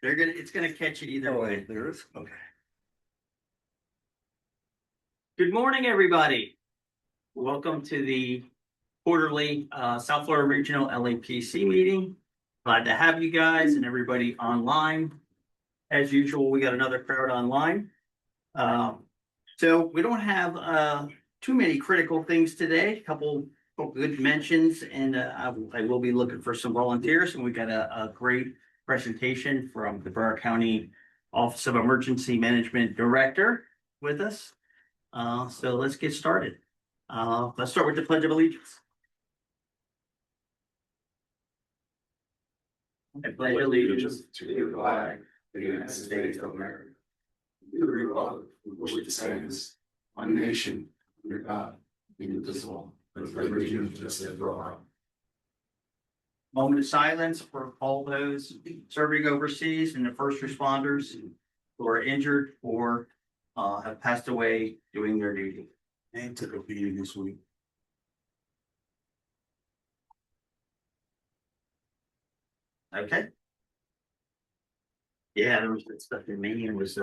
It's gonna catch it either way. There is? Okay. Good morning, everybody. Welcome to the quarterly South Florida Regional LEPC meeting. Glad to have you guys and everybody online. As usual, we got another crowd online. So we don't have too many critical things today. A couple good mentions, and I will be looking for some volunteers. And we got a great presentation from the Broward County Office of Emergency Management Director with us. So let's get started. Let's start with the Pledge of Allegiance. I pledge allegiance to the flag of the United States of America, to the republic for which it stands, one nation, under God, indivisible, with liberty and justice for all. Moment of silence for all those serving overseas and the first responders who are injured or have passed away doing their duty. And took a beating this week. Okay. Yeah, there was that stuff in Maine was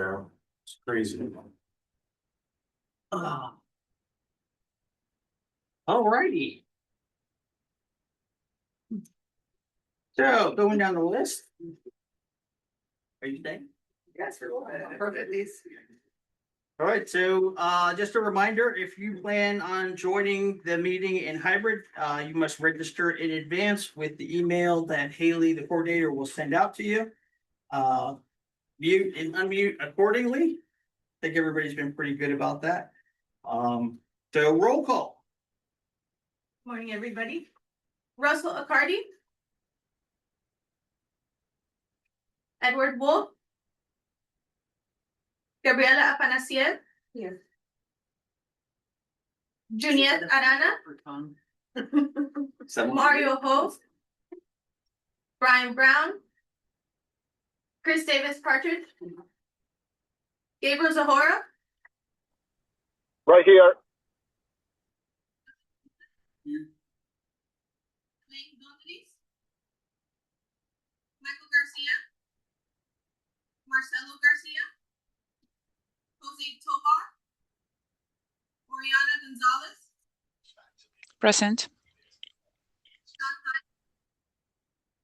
Crazy. All righty. So going down the list. Are you staying? Yes, at least. All right, so just a reminder, if you plan on joining the meeting in hybrid, you must register in advance with the email that Haley, the coordinator, will send out to you. Mute and unmute accordingly. I think everybody's been pretty good about that. So roll call. Morning, everybody. Russell Accardi. Edward Wolf. Gabriela Apanaciel. Here. Juniet Arana. Mario Ho. Brian Brown. Chris Davis Partridge. Gabriel Zahora. Right here. Michael Garcia. Marcelo Garcia. Jose Tovar. Oriana Gonzalez. Present.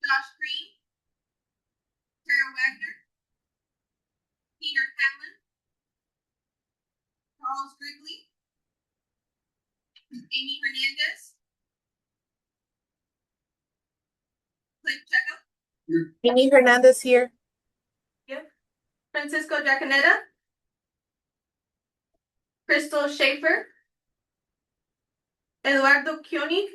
Josh Green. Tara Wagner. Peter Hamlin. Charles Grigley. Amy Hernandez. Blake Checo. Amy Hernandez here. Yep. Francisco Jacaneta. Crystal Schaefer. Eduardo Koenig.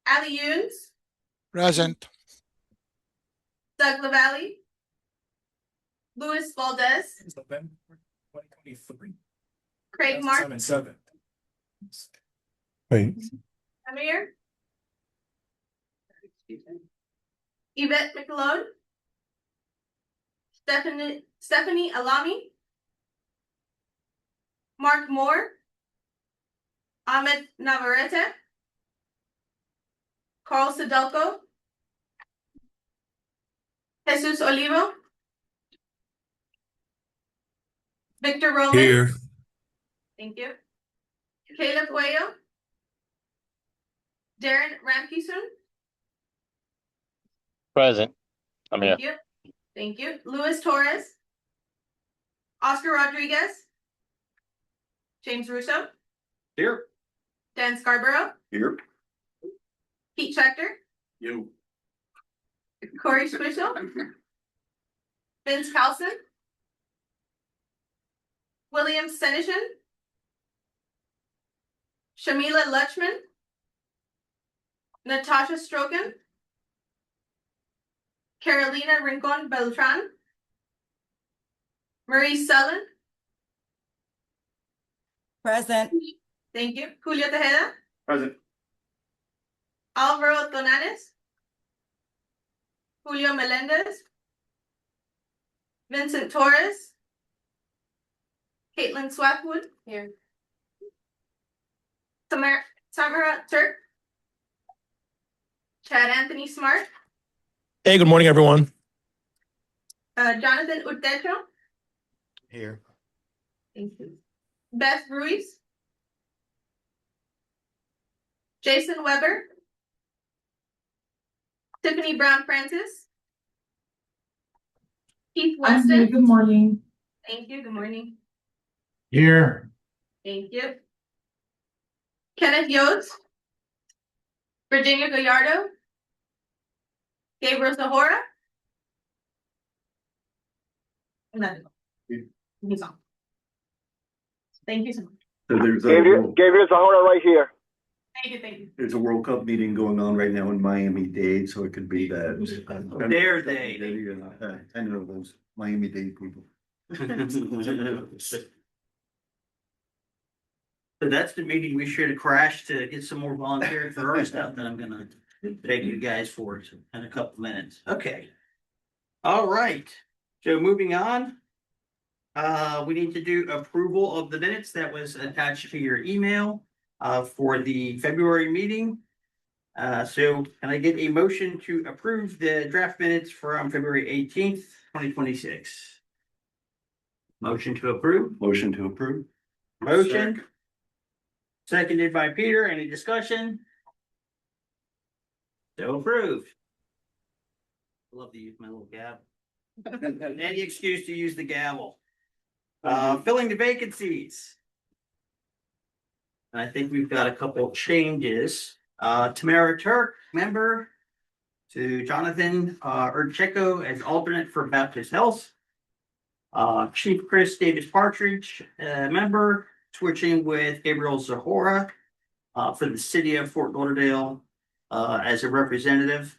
Ali Yunes. Present. Doug LaValle. Luis Valdez. It's November 2023. Craig Mark. 7. Wait. Amir. Yvette McLeod. Stephanie Alami. Mark Moore. Ahmed Navarrete. Carl Sedalco. Jesus Olivo. Victor Roman. Here. Thank you. Caleb Cuello. Darren Ramkison. Present. I'm here. Thank you. Thank you. Luis Torres. Oscar Rodriguez. James Russo. Here. Dan Scarborough. Here. Pete Schechter. You. Corey Squishel. Vince Carlson. William Senishin. Shamila Lutchman. Natasha Stroken. Carolina Rincon Beltran. Marie Sullen. Present. Thank you. Julio Tejeda. Present. Alvaro Donanes. Julio Melendez. Vincent Torres. Caitlin Swapwood. Here. Tamara Turk. Chad Anthony Smart. Hey, good morning, everyone. Jonathan Urtecho. Here. Thank you. Beth Ruiz. Jason Weber. Tiffany Brown Francis. Keith I'm here. Weston. Good morning. Thank you. Good morning. Here. Thank you. Kenneth Yost. Virginia Gallardo. Gabriel Zahora. None. He's on. Thank you so much. So there's Gabriel Zahora right here. Thank you, thank you. there's a World Cup meeting going on right now in Miami-Dade, so it could be that. Their day. I know those Miami-Dade people. So that's the meeting we should have crashed to get some more volunteers for our stuff that I'm gonna beg you guys for in a couple minutes. Okay. All right, so moving on. We need to do approval of the minutes that was attached to your email for the February meeting. So can I get a motion to approve the draft minutes from February 18th, 2026? Motion to approve? Motion to approve. Motion. Seconded by Peter. Any discussion? So approved. I love to use my little gavel. Any excuse to use the gavel. Filling the vacancies. I think we've got a couple of changes. Tamara Turk, member, to Jonathan Urcheco as alternate for Baptist Health. Chief Chris Davis Partridge, member, switching with Gabriel Zahora for the city of Fort Lauderdale as a representative.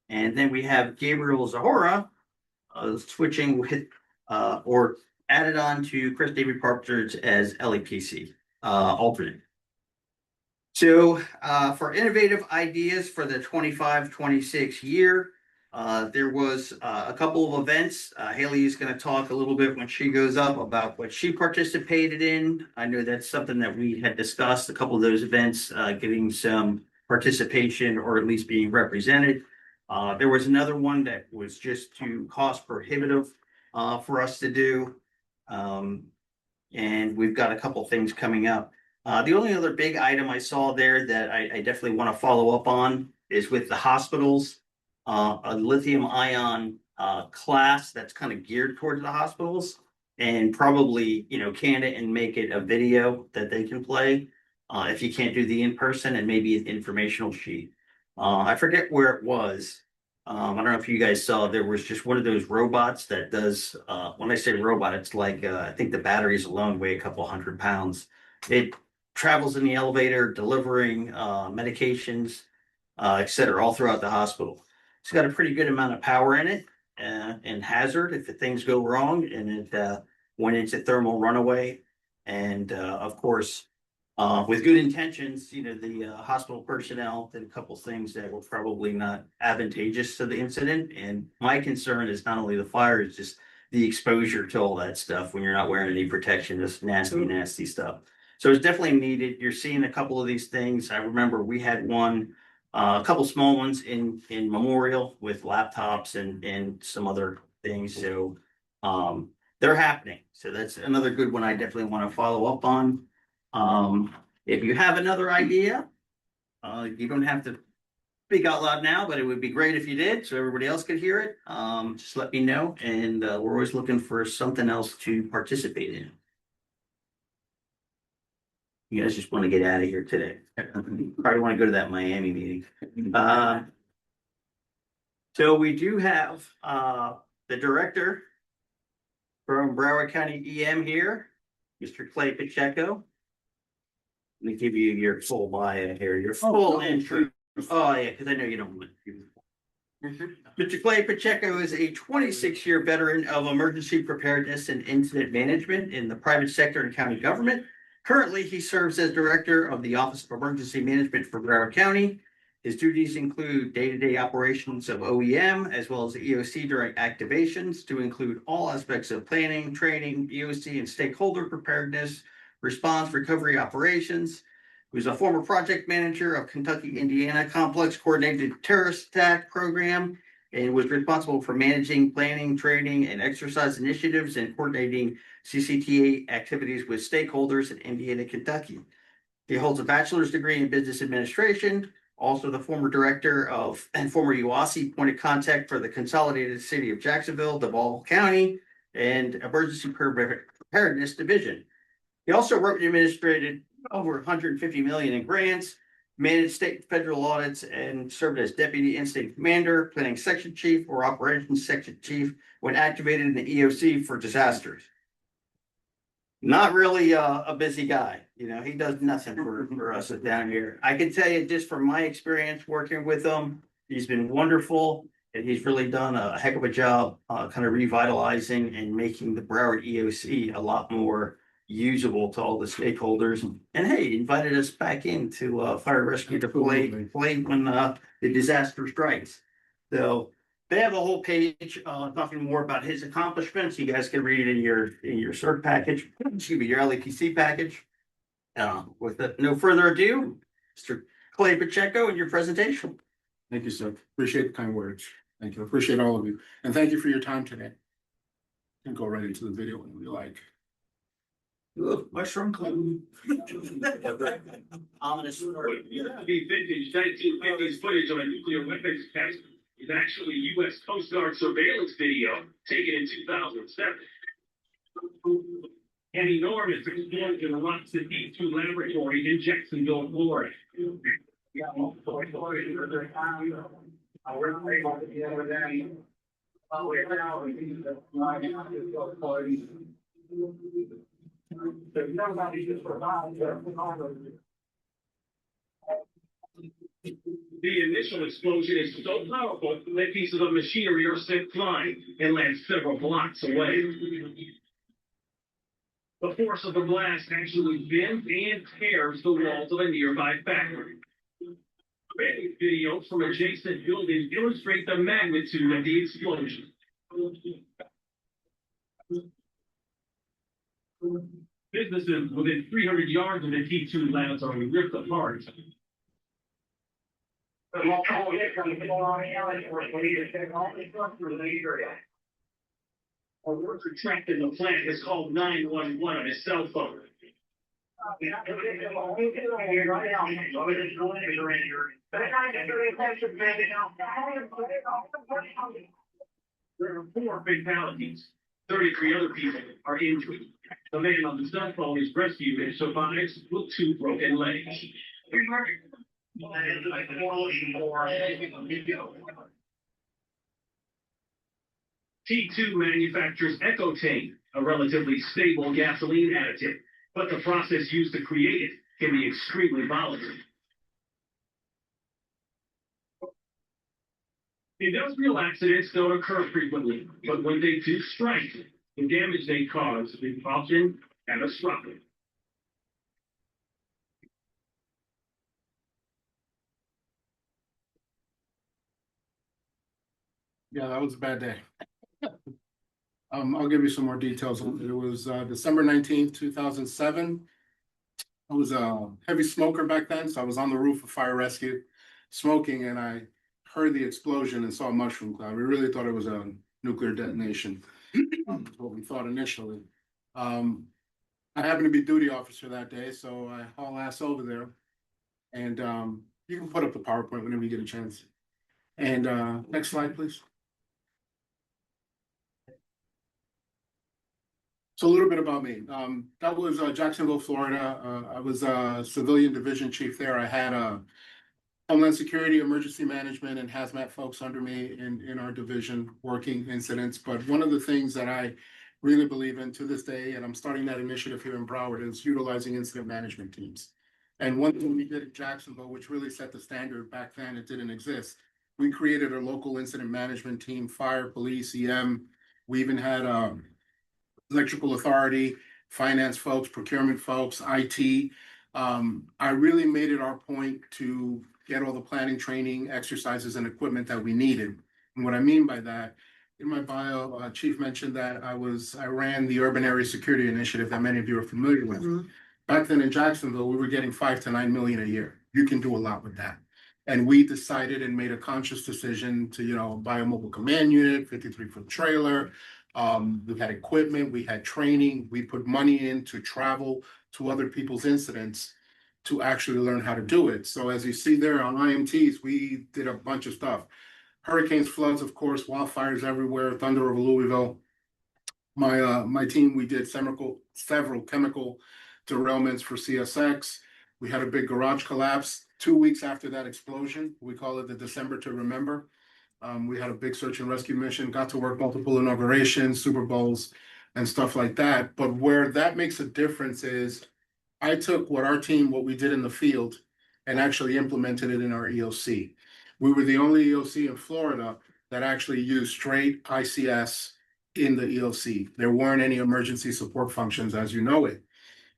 And then we have Gabriel Zahora switching with or added on to Chris Davis Partridge as LEPC alternate. So for innovative ideas for the 25-26 year, there was a couple of events. Haley is going to talk a little bit when she goes up about what she participated in. I know that's something that we had discussed, a couple of those events, getting some participation or at least being represented. There was another one that was just too cost prohibitive for us to do. And we've got a couple things coming up. The only other big item I saw there that I definitely want to follow up on is with the hospitals. A lithium ion class that's kind of geared towards the hospitals and probably, can it and make it a video that they can play if you can't do the in-person and maybe an informational sheet. I forget where it was. I don't know if you guys saw, there was just one of those robots that does, when I say robot, it's like, I think the batteries alone weigh a couple 100 pounds. It travels in the elevator, delivering medications, et cetera, all throughout the hospital. It's got a pretty good amount of power in it and hazard if things go wrong, and it went into thermal runaway. And of course, with good intentions, the hospital personnel did a couple things that were probably not advantageous to the incident. And my concern is not only the fire, it's just the exposure to all that stuff when you're not wearing any protection, just nasty stuff. So it's definitely needed. You're seeing a couple of these things. I remember we had one, a couple small ones in Memorial with laptops and some other things. So they're happening. So that's another good one I definitely want to follow up on. If you have another idea, you don't have to speak out loud now, but it would be great if you did so everybody else could hear it. Just let me know. And we're always looking for something else to participate in. You guys just want to get out of here today. Probably want to go to that Miami meeting. So we do have the director from Broward County EM here, Mr. Clay Pacheco. Let me give you your full bio here, your full intro. Oh, yeah, because I know you don't want to. Mr. Clay Pacheco is a 26-year veteran of emergency preparedness and incident management in the private sector and county government. Currently, he serves as director of the Office of Emergency Management for Broward County. His duties include day-to-day operations of OEM, as well as EOC during activations, to include all aspects of planning, training, EOC and stakeholder preparedness, response, recovery operations. He was a former project manager of Kentucky, Indiana Complex Coordinated Terrorist Attack Program and was responsible for managing, planning, training, and exercise initiatives and coordinating CCTA activities with stakeholders in Indiana, Kentucky. He holds a bachelor's degree in business administration, also the former director of and former UASI point of contact for the Consolidated City of Jacksonville, Duval County, and Emergency Preparedness Division. He also wrote and administrated over 150 million in grants, managed state and federal audits, and served as deputy incident commander, planning section chief, or operations section chief when activated in the EOC for disasters. Not really a busy guy, he does nothing for us down here. I can tell you just from my experience working with him, he's been wonderful, and he's really done a heck of a job kind of revitalizing and making the Broward EOC a lot more usable to all the stakeholders. And hey, invited us back into fire rescue to play when the disaster strikes. So they have a whole page talking more about his accomplishments. You guys can read it in your CERT package, excuse me, your LEPC package. With no further ado, Mr. Clay Pacheco and your presentation. Thank you, sir. Appreciate the kind words. Thank you. Appreciate all of you. And thank you for your time today. You can go right into the video when you like. Mushroom club. Ominous story. The vintage 1950s footage of a nuclear weapons test is actually U.S. Coast Guard surveillance video taken in 2007. An enormous explosion rocks the D2 laboratory in Jacksonville, Florida. The initial explosion is so powerful that pieces of machinery are sent flying and land several blocks away. The force of the blast actually bends and tears the walls of a nearby factory. Videos from adjacent buildings illustrate the magnitude of the explosion. Businesses within 300 yards of the T2 labs are ripped apart. A worker trapped in the plant is called 911 on his cell phone. There are 4 fatalities. 33 other people are injured. The man on the cell phone is rescued and survives with 2 broken legs. T2 manufactures Ecotane, a relatively stable gasoline additive, but the process used to create it can be extremely volatile. Industrial accidents don't occur frequently, but when they do strike, the damage they cause is often catastrophic. Yeah, that was a bad day. I'll give you some more details. It was December 19th, 2007. I was a heavy smoker back then, so I was on the roof of fire rescue smoking, and I heard the explosion and saw a mushroom cloud. We really thought it was a nuclear detonation. That's what we thought initially. I happened to be duty officer that day, so I haul ass over there. And you can put up the PowerPoint whenever you get a chance. And next slide, please. So a little bit about me. That was Jacksonville, Florida. I was a civilian division chief there. I had Homeland Security, emergency management, and hazmat folks under me in our division working incidents. But one of the things that I really believe in to this day, and I'm starting that initiative here in Broward, is utilizing incident management teams. And one thing we did at Jacksonville, which really set the standard back then, it didn't exist. We created a local incident management team, fire, police, EM. We even had electrical authority, finance folks, procurement folks, IT. I really made it our point to get all the planning, training, exercises, and equipment that we needed. And what I mean by that, in my bio, Chief mentioned that I ran the Urban Area Security Initiative that many of you are familiar with. Back then in Jacksonville, we were getting 5 to 9 million a year. You can do a lot with that. And we decided and made a conscious decision to, buy a mobile command unit, 53-foot trailer. We had equipment, we had training, we put money in to travel to other people's incidents to actually learn how to do it. So as you see there on IMTs, we did a bunch of stuff. Hurricanes, floods, of course, wildfires everywhere, thunder over Louisville. My team, we did several chemical derailments for CSX. We had a big garage collapse 2 weeks after that explosion. We call it the December to Remember. We had a big search and rescue mission, got to work multiple inaugurations, Super Bowls, and stuff like that. But where that makes a difference is I took what we did in the field and actually implemented it in our EOC. We were the only EOC in Florida that actually used straight ICS in the EOC. There weren't any emergency support functions as you know it.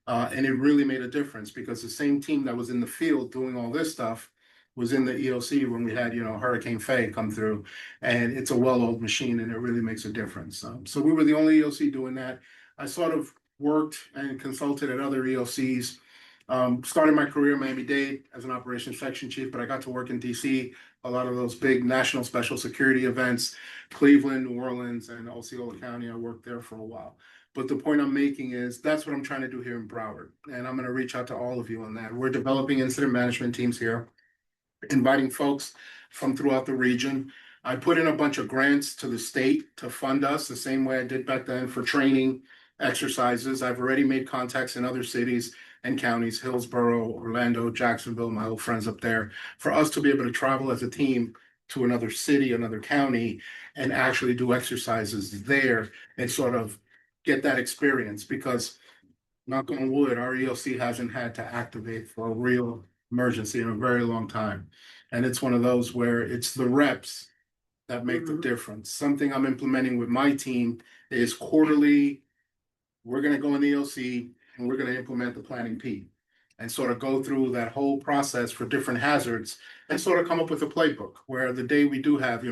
And it really made a difference because the same team that was in the field doing all this stuff was in the EOC when we had, Hurricane Faye come through, and it's a well-oiled machine and it really makes a difference. So we were the only EOC doing that. I sort of worked and consulted at other EOCs. Started my career in Miami-Dade as an operations section chief, but I got to work in DC, a lot of those big national special security events, Cleveland, New Orleans, and Osceola County. I worked there for a while. But the point I'm making is that's what I'm trying to do here in Broward. And I'm going to reach out to all of you on that. We're developing incident management teams here, inviting folks from throughout the region. I put in a bunch of grants to the state to fund us the same way I did back then for training exercises. I've already made contacts in other cities and counties, Hillsborough, Orlando, Jacksonville, my old friends up there, for us to be able to travel as a team to another city, another county, and actually do exercises there and sort of get that experience because, knock on wood, our EOC hasn't had to activate for a real emergency in a very long time. And it's one of those where it's the reps that make the difference. Something I'm implementing with my team is quarterly, we're going to go in the EOC and we're going to implement the planning P and sort of go through that whole process for different hazards and sort of come up with a playbook where the day we do have,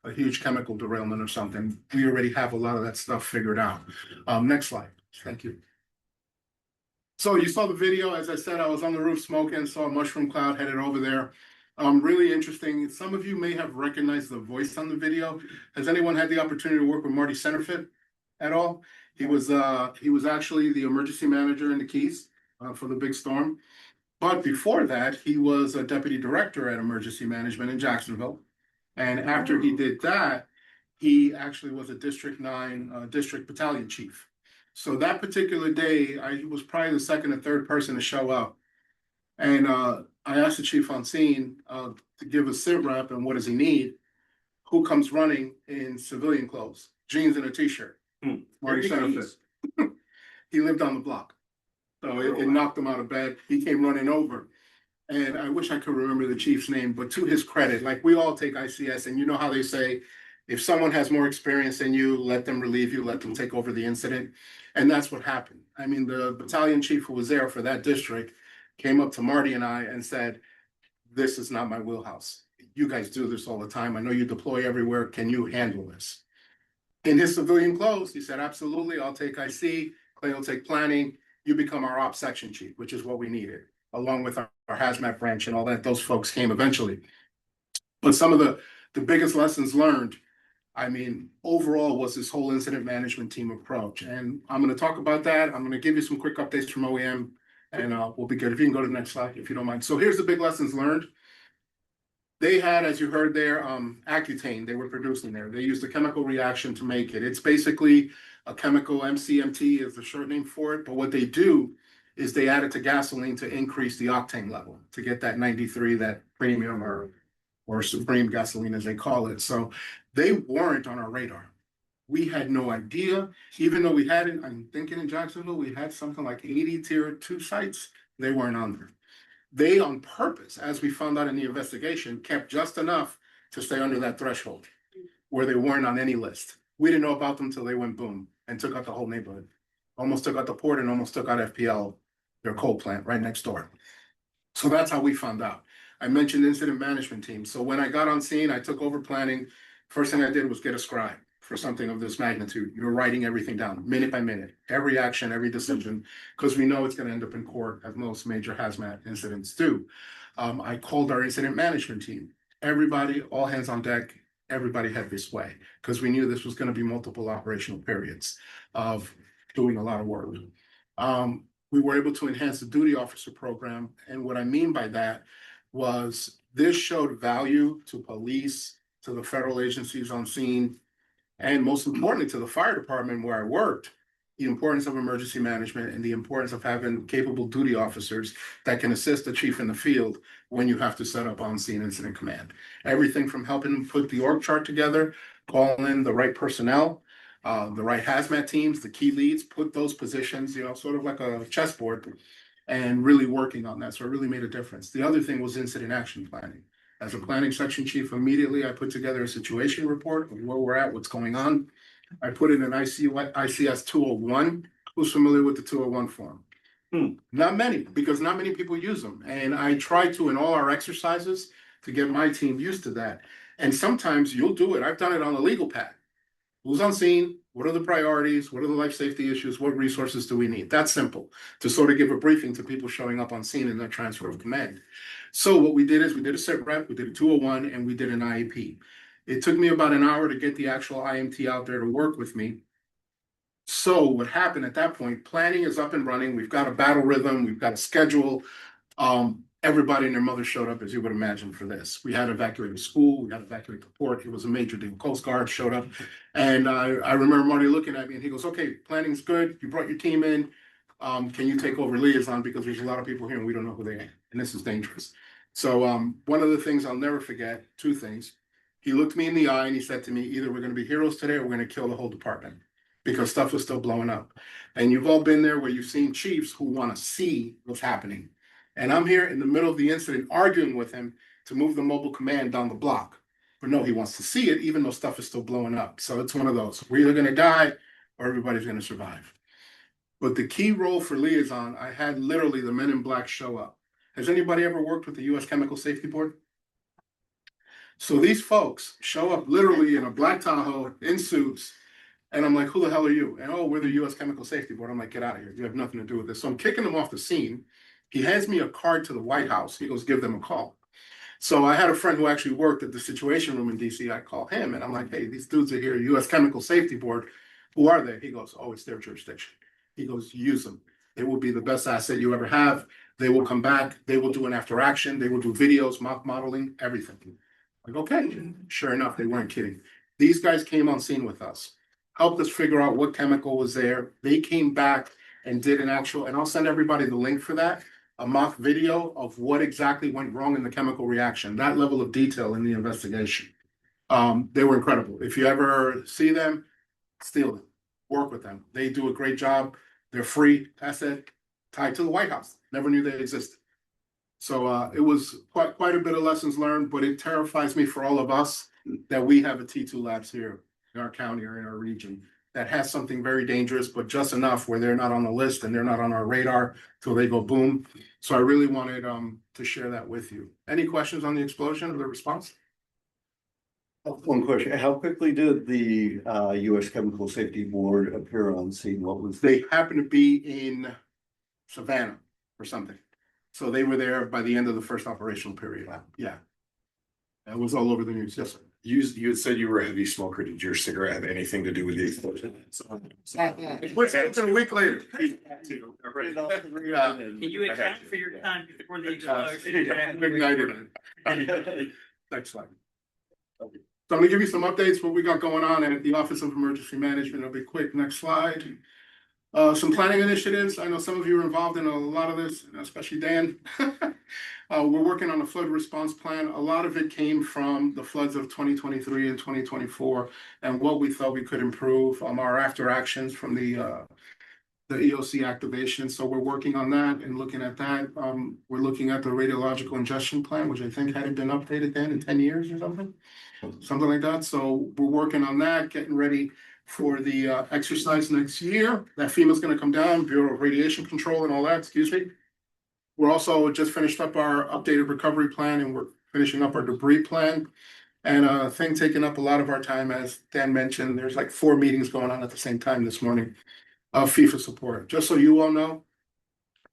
a huge chemical derailment or something, we already have a lot of that stuff figured out. Next slide. Thank you. So you saw the video. As I said, I was on the roof smoking, saw a mushroom cloud headed over there. Really interesting. Some of you may have recognized the voice on the video. Has anyone had the opportunity to work with Marty Centerfit at all? He was actually the emergency manager in the Keys for the big storm. But before that, he was a deputy director at emergency management in Jacksonville. And after he did that, he actually was a District 9 district battalion chief. So that particular day, I was probably the second or third person to show up. And I asked the chief on scene to give a sit rep and what does he need? Who comes running in civilian clothes, jeans and a t-shirt? Marty Centerfit. He lived on the block. So it knocked him out of bed. He came running over. And I wish I could remember the chief's name, but to his credit, like we all take ICS, and you know how they say, if someone has more experience than you, let them relieve you, let them take over the incident. And that's what happened. I mean, the battalion chief who was there for that district came up to Marty and I and said, this is not my wheelhouse. You guys do this all the time. I know you deploy everywhere. Can you handle this? In his civilian clothes, he said, absolutely, I'll take IC, Clay will take planning. You become our ops section chief, which is what we needed, along with our hazmat branch and all that. Those folks came eventually. But some of the biggest lessons learned, I mean, overall was this whole incident management team approach. And I'm going to talk about that. I'm going to give you some quick updates from OEM and we'll be good. If you can go to the next slide, if you don't mind. So here's the big lessons learned. They had, as you heard there, Accutane they were producing there. They used a chemical reaction to make it. It's basically a chemical, MCMT is the short name for it. But what they do is they add it to gasoline to increase the octane level, to get that 93, that premium or supreme gasoline as they call it. So they weren't on our radar. We had no idea, even though we had it, I'm thinking in Jacksonville, we had something like 80 tier 2 sites. They weren't on there. They, on purpose, as we found out in the investigation, kept just enough to stay under that threshold where they weren't on any list. We didn't know about them until they went boom and took out the whole neighborhood. Almost took out the port and almost took out FPL, their coal plant right next door. So that's how we found out. I mentioned incident management team. So when I got on scene, I took over planning. First thing I did was get a scribe for something of this magnitude. You're writing everything down, minute by minute, every action, every decision, because we know it's gonna end up in court, as most major hazmat incidents do. I called our incident management team. Everybody, all hands on deck, everybody head this way, because we knew this was gonna be multiple operational periods of doing a lot of work. We were able to enhance the duty officer program, and what I mean by that was this showed value to police, to the federal agencies on scene, and most importantly, to the fire department where I worked, the importance of emergency management and the importance of having capable duty officers that can assist the chief in the field when you have to set up on-scene incident command. Everything from helping them put the org chart together, calling in the right personnel, the right hazmat teams, the key leads, put those positions, sort of like a chessboard, and really working on that. So it really made a difference. The other thing was incident action planning. As a planning section chief, immediately I put together a situation report of where we're at, what's going on. I put in an ICS 201. Who's familiar with the 201 form? Not many, because not many people use them. And I try to, in all our exercises, to get my team used to that. And sometimes you'll do it. I've done it on the legal pad. Who's on scene? What are the priorities? What are the life safety issues? What resources do we need? That's simple, to sort of give a briefing to people showing up on scene in their transfer of command. So what we did is we did a sit rep, we did a 201, and we did an IEP. It took me about an hour to get the actual IMT out there to work with me. So what happened at that point, planning is up and running. We've got a battle rhythm. We've got a schedule. Everybody and their mother showed up, as you would imagine, for this. We had to evacuate the school. We had to evacuate the port. It was a major deal. Coast Guard showed up. And I remember Marty looking at me and he goes, okay, planning's good. You brought your team in. Can you take over liaison? Because there's a lot of people here and we don't know who they are. And this is dangerous. So one of the things I'll never forget, two things. He looked me in the eye and he said to me, either we're going to be heroes today or we're going to kill the whole department, because stuff was still blowing up. And you've all been there where you've seen chiefs who want to see what's happening. And I'm here in the middle of the incident arguing with him to move the mobile command down the block. But no, he wants to see it even though stuff is still blowing up. So it's one of those. We're either going to die or everybody's going to survive. But the key role for liaison, I had literally the men in black show up. Has anybody ever worked with the U.S. Chemical Safety Board? So these folks show up literally in a black Tahoe, in suits, and I'm like, who the hell are you? And oh, we're the U.S. Chemical Safety Board. I'm like, get out of here. You have nothing to do with this. So I'm kicking them off the scene. He hands me a card to the White House. He goes, give them a call. So I had a friend who actually worked at the Situation Room in D.C. I call him, and I'm like, hey, these dudes are here, U.S. Chemical Safety Board. Who are they? He goes, oh, it's their jurisdiction. He goes, use them. It will be the best asset you ever have. They will come back. They will do an after action. They will do videos, mock modeling, everything. Like, okay, sure enough, they weren't kidding. These guys came on scene with us, helped us figure out what chemical was there. They came back and did an actual, and I'll send everybody the link for that, a mock video of what exactly went wrong in the chemical reaction, that level of detail in the investigation. They were incredible. If you ever see them, steal them, work with them. They do a great job. They're free. That's it. Tied to the White House. Never knew they existed. So it was quite a bit of lessons learned, but it terrifies me for all of us that we have a T2 Labs here in our county or in our region that has something very dangerous, but just enough where they're not on the list and they're not on our radar till they go boom. So I really wanted to share that with you. Any questions on the explosion or the response? One question, how quickly did the U.S. Chemical Safety Board appear on scene? What was They happened to be in Savannah or something. So they were there by the end of the first operational period. Yeah. It was all over the news. Yes, sir. You had said you were a heavy smoker. Did your cigarette have anything to do with the explosion? It's a week later. Can you account for your time before the explosion? Next slide. So I'm gonna give you some updates what we got going on at the Office of Emergency Management. It'll be quick. Next slide. Some planning initiatives. I know some of you are involved in a lot of this, especially Dan. We're working on a flood response plan. A lot of it came from the floods of 2023 and 2024 and what we thought we could improve our after actions from the EOC activation. So we're working on that and looking at that. We're looking at the radiological ingestion plan, which I think hadn't been updated then in 10 years or something like that. So we're working on that, getting ready for the exercise next year. That FEMA's going to come down, Bureau of Radiation Control and all that, excuse me. We're also just finished up our updated recovery plan and we're finishing up our debris plan. And a thing taking up a lot of our time, as Dan mentioned, there's like 4 meetings going on at the same time this morning of FIFA support. Just so you all know,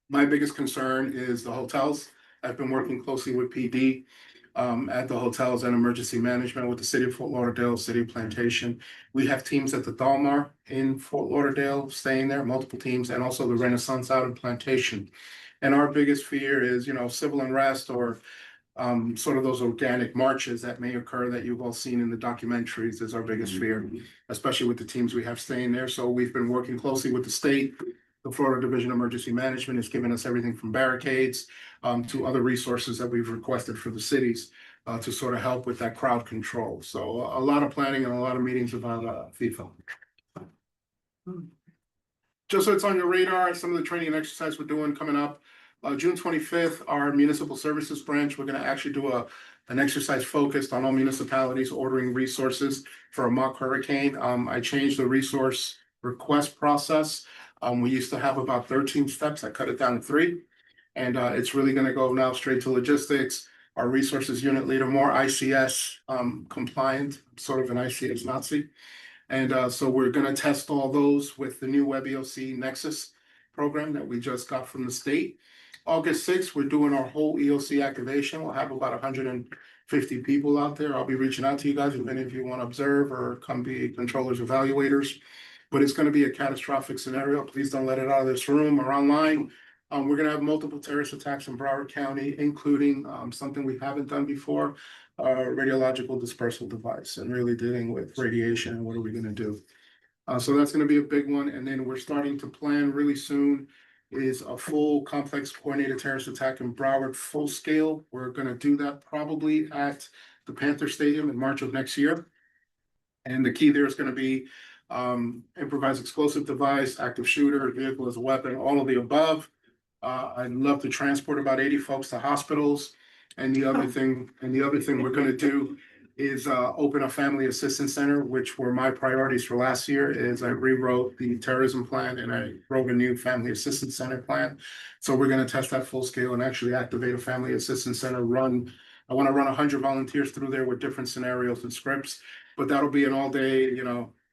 my biggest concern is the hotels. I've been working closely with PD at the hotels and emergency management with the city of Fort Lauderdale, city of Plantation. We have teams at the Dalmar in Fort Lauderdale staying there, multiple teams, and also the Renaissance out in Plantation. And our biggest fear is, civil unrest or sort of those organic marches that may occur that you've all seen in the documentaries is our biggest fear, especially with the teams we have staying there. So we've been working closely with the state. The Florida Division of Emergency Management has given us everything from barricades to other resources that we've requested for the cities to sort of help with that crowd control. So a lot of planning and a lot of meetings about FIFA. Just so it's on your radar, some of the training and exercise we're doing coming up. June 25th, our municipal services branch, we're going to actually do an exercise focused on all municipalities ordering resources for a mock hurricane. I changed the resource request process. We used to have about 13 steps. I cut it down to 3. And it's really going to go now straight to logistics. Our resources unit leader, more ICS compliant, sort of an ICS Nazi. And so we're going to test all those with the new WebEOC Nexus program that we just got from the state. August 6th, we're doing our whole EOC activation. We'll have about 150 people out there. I'll be reaching out to you guys if any of you want to observe or come be controllers, evaluators. But it's going to be a catastrophic scenario. Please don't let it out of this room or online. We're going to have multiple terrorist attacks in Broward County, including something we haven't done before, a radiological dispersal device, and really dealing with radiation and what are we going to do. So that's going to be a big one. And then we're starting to plan really soon is a full complex coordinated terrorist attack in Broward, full scale. We're going to do that probably at the Panther Stadium in March of next year. And the key there is going to be improvised explosive device, active shooter, vehicle as a weapon, all of the above. I'd love to transport about 80 folks to hospitals. And the other thing we're going to do is open a family assistance center, which were my priorities for last year. Is I rewrote the terrorism plan and I wrote a new family assistance center plan. So we're going to test that full scale and actually activate a family assistance center. I want to run 100 volunteers through there with different scenarios and scripts, but that'll be an all-day,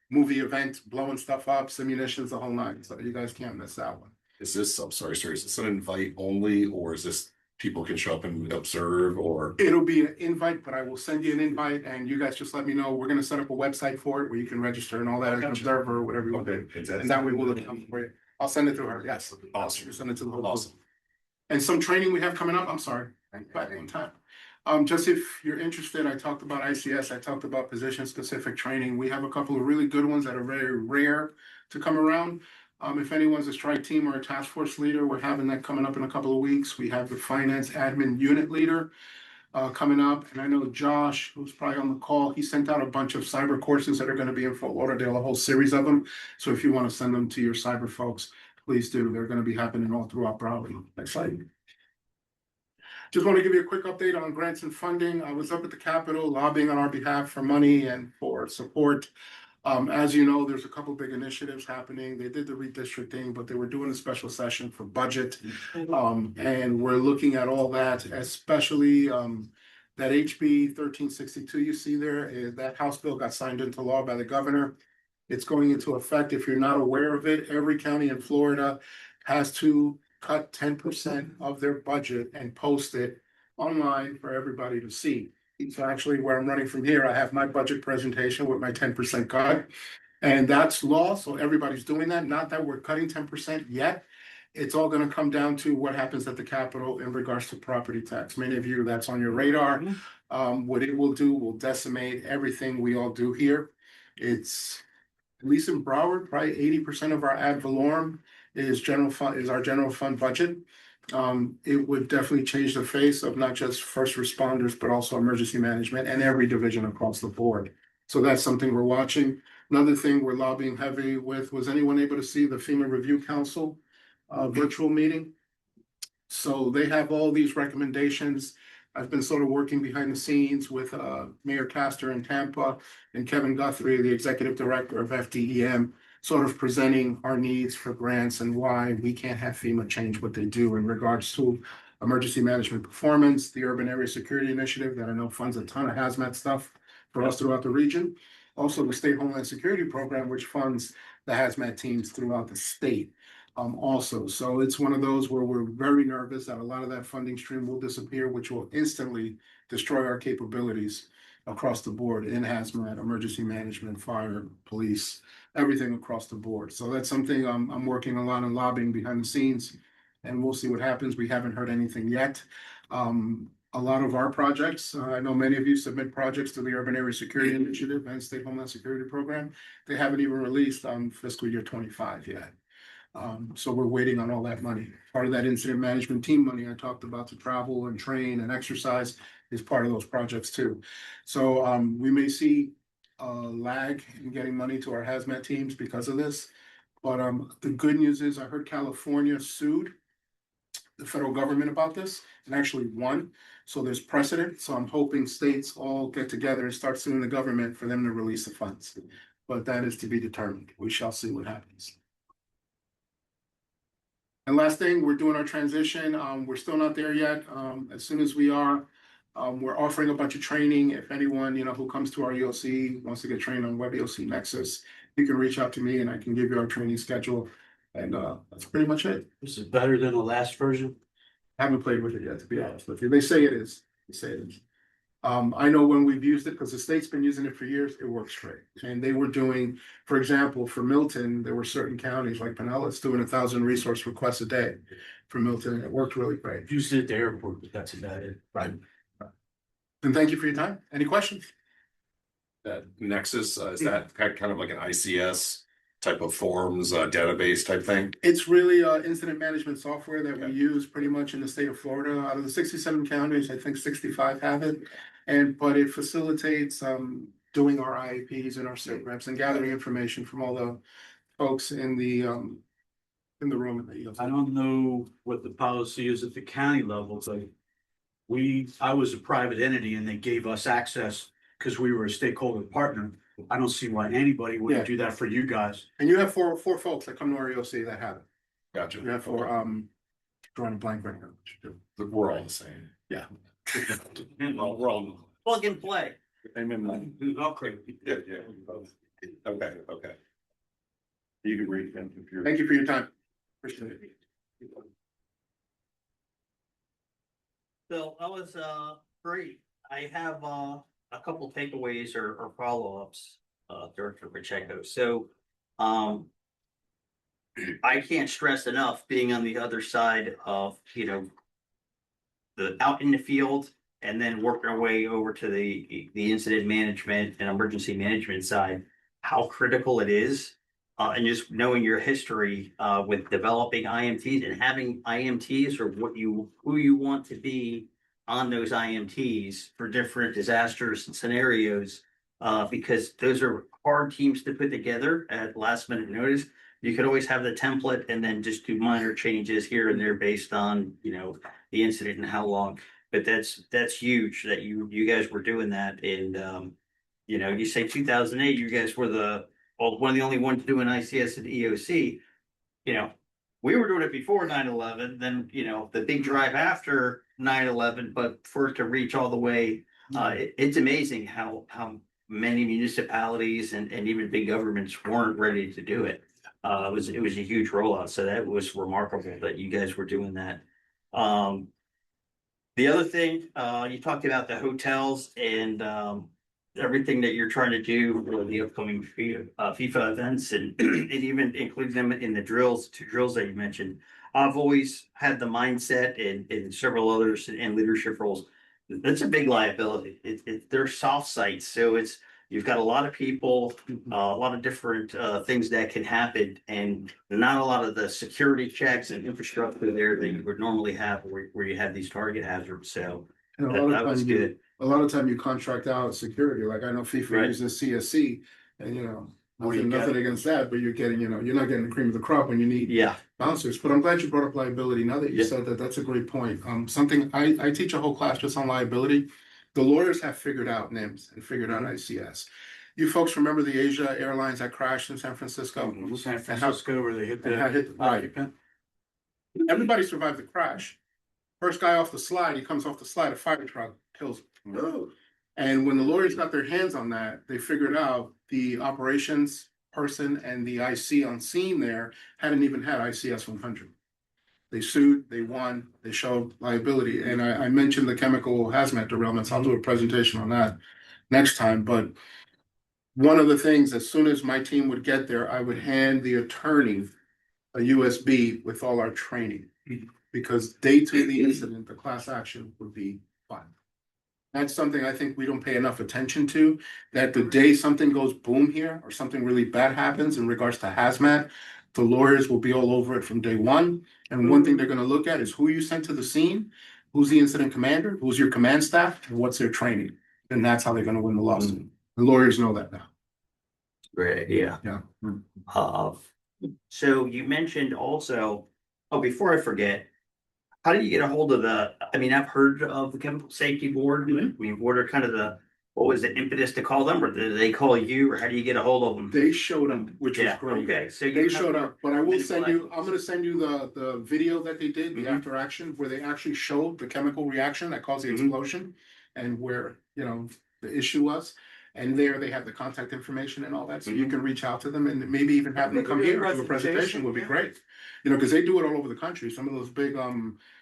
movie event, blowing stuff up, simunitions, the whole 9. So you guys can't miss that one. Is this, I'm sorry, is this an invite only, or is this people can show up and observe, or? It'll be an invite, but I will send you an invite and you guys just let me know. We're going to set up a website for it where you can register and all that as an observer or whatever you want to do. And that way we'll look out for you. I'll send it through her. Yes. Awesome. Send it to the whole. Awesome. And some training we have coming up. I'm sorry. Back one time. Just if you're interested, I talked about ICS. I talked about position specific training. We have a couple of really good ones that are very rare to come around. If anyone's a strike team or a task force leader, we're having that coming up in a couple of weeks. We have the finance admin unit leader coming up. And I know Josh, who's probably on the call, he sent out a bunch of cyber courses that are going to be in Fort Lauderdale, a whole series of them. So if you want to send them to your cyber folks, please do. They're going to be happening all throughout Broward. Next slide. Just want to give you a quick update on grants and funding. I was up at the Capitol lobbying on our behalf for money and for support. As you know, there's a couple big initiatives happening. They did the redistricting, but they were doing a special session for budget. And we're looking at all that, especially that HB 1362 you see there. That House bill got signed into law by the governor. It's going into effect. If you're not aware of it, every county in Florida has to cut 10% of their budget and post it online for everybody to see. So actually where I'm running from here, I have my budget presentation with my 10% cut. And that's law, so everybody's doing that. Not that we're cutting 10% yet. It's all going to come down to what happens at the Capitol in regards to property tax. Many of you, that's on your radar. What it will do will decimate everything we all do here. It's, at least in Broward, probably 80% of our ad valorem is our general fund budget. It would definitely change the face of not just first responders, but also emergency management and every division across the board. So that's something we're watching. Another thing we're lobbying heavy with, was anyone able to see the FEMA Review Council virtual meeting? So they have all these recommendations. I've been sort of working behind the scenes with Mayor Castor in Tampa and Kevin Guthrie, the executive director of FDEM, sort of presenting our needs for grants and why we can't have FEMA change what they do in regards to emergency management performance, the Urban Area Security Initiative that I know funds a ton of hazmat stuff. for us throughout the region. Also, the State Homeland Security Program, which funds the hazmat teams throughout the state. Also, so it's one of those where we're very nervous that a lot of that funding stream will disappear, which will instantly destroy our capabilities across the board in hazmat, emergency management, fire, police, everything across the board. So that's something I'm working a lot on lobbying behind the scenes, and we'll see what happens. We haven't heard anything yet. A lot of our projects, I know many of you submit projects to the Urban Area Security Initiative and State Homeland Security Program. They haven't even released fiscal year 25 yet. So we're waiting on all that money. Part of that incident management team money I talked about to travel and train and exercise is part of those projects too. So we may see a lag in getting money to our hazmat teams because of this. But the good news is I heard California sued the federal government about this and actually won. So there's precedent. So I'm hoping states all get together and start suing the government for them to release the funds. But that is to be determined. We shall see what happens. And last thing, we're doing our transition. We're still not there yet. As soon as we are, we're offering a bunch of training. If anyone, who comes to our EOC wants to get trained on Web EOC Nexus, you can reach out to me and I can give you our training schedule. And that's pretty much it. This is better than the last version. I haven't played with it yet, to be honest with you. They say it is. They say it is. I know when we've used it, because the state's been using it for years, it works great. And they were doing, for example, for Milton, there were certain counties like Pinellas doing 1,000 resource requests a day for Milton. It worked really great. Used it at the airport, but that's about it. Right. And thank you for your time. Any questions? That Nexus, is that kind of like an ICS type of forms, database type thing? It's really incident management software that we use pretty much in the state of Florida. Out of the 67 counties, I think 65 have it. But it facilitates doing our IAPs and our sit reps and gathering information from all the folks in the room. I don't know what the policy is at the county level, but I was a private entity and they gave us access because we were a stakeholder partner. I don't see why anybody wouldn't do that for you guys. And you have four folks that come to our EOC that have it. Gotcha. You have four, drawing a blank right now. We're all the same. Yeah. We're all. Plug and play. Amen. Okay. Yeah. Okay. You can read them if you're. Thank you for your time. Appreciate it. So that was great. I have a couple takeaways or follow-ups, Director Pacheco. So I can't stress enough being on the other side of, the out in the field and then working our way over to the incident management and emergency management side, how critical it is. And just knowing your history with developing IMTs and having IMTs or who you want to be on those IMTs for different disasters and scenarios, because those are hard teams to put together at last minute notice. You could always have the template and then just do minor changes here and there based on, the incident and how long. But that's huge that you guys were doing that. And, you say 2008, you guys were one of the only ones doing ICS and EOC. We were doing it before 9/11, then, the big drive after 9/11, but for it to reach all the way, it's amazing how many municipalities and even big governments weren't ready to do it. It was a huge rollout, so that was remarkable that you guys were doing that. The other thing, you talked about the hotels and everything that you're trying to do for the upcoming FIFA events and even include them in the two drills that you mentioned. I've always had the mindset and several others in leadership roles. That's a big liability. They're soft sites. So you've got a lot of people, a lot of different things that can happen and not a lot of the security checks and infrastructure there that you would normally have where you have these target hazards. So that was good. A lot of time you contract out security, like I know FIFA uses CSC and nothing against that, but you're getting, you're not getting the cream of the crop when you need bouncers. But I'm glad you brought up liability. Now that you said that, that's a great point. Something I teach a whole class just on liability. The lawyers have figured out NIMS and figured out ICS. You folks remember the Asia Airlines that crashed in San Francisco? San Francisco where they hit the Everybody survived the crash. First guy off the slide, he comes off the slide, a fire truck kills him. And when the lawyers got their hands on that, they figured out the operations person and the IC on scene there hadn't even had ICS 100. They sued, they won, they showed liability. And I mentioned the chemical hazmat derailments. I'll do a presentation on that next time. But one of the things, as soon as my team would get there, I would hand the attorney a USB with all our training. Because day two of the incident, the class action would be fine. That's something I think we don't pay enough attention to, that the day something goes boom here or something really bad happens in regards to hazmat, the lawyers will be all over it from day one. And one thing they're gonna look at is who you sent to the scene, who's the incident commander, who's your command staff, and what's their training. And that's how they're gonna win the lawsuit. The lawyers know that now. Great idea. Yeah. So you mentioned also, oh, before I forget, how do you get a hold of I mean, I've heard of the Chemical Safety Board. I mean, what are kind of what was the impetus to call them, or did they call you, or how do you get a hold of them? They showed up, which was Yeah, great. okay, so They you showed up, but I will send you, I'm Like- gonna send you the video that they did, the Mhm. after action, where they actually showed the chemical reaction that caused the Mhm. explosion. And where, the issue was, and there they have the contact information and all that, so you Mhm. can reach out to them and maybe even have them come here and do a presentation would be great. Cause they do it all over the country, some of those big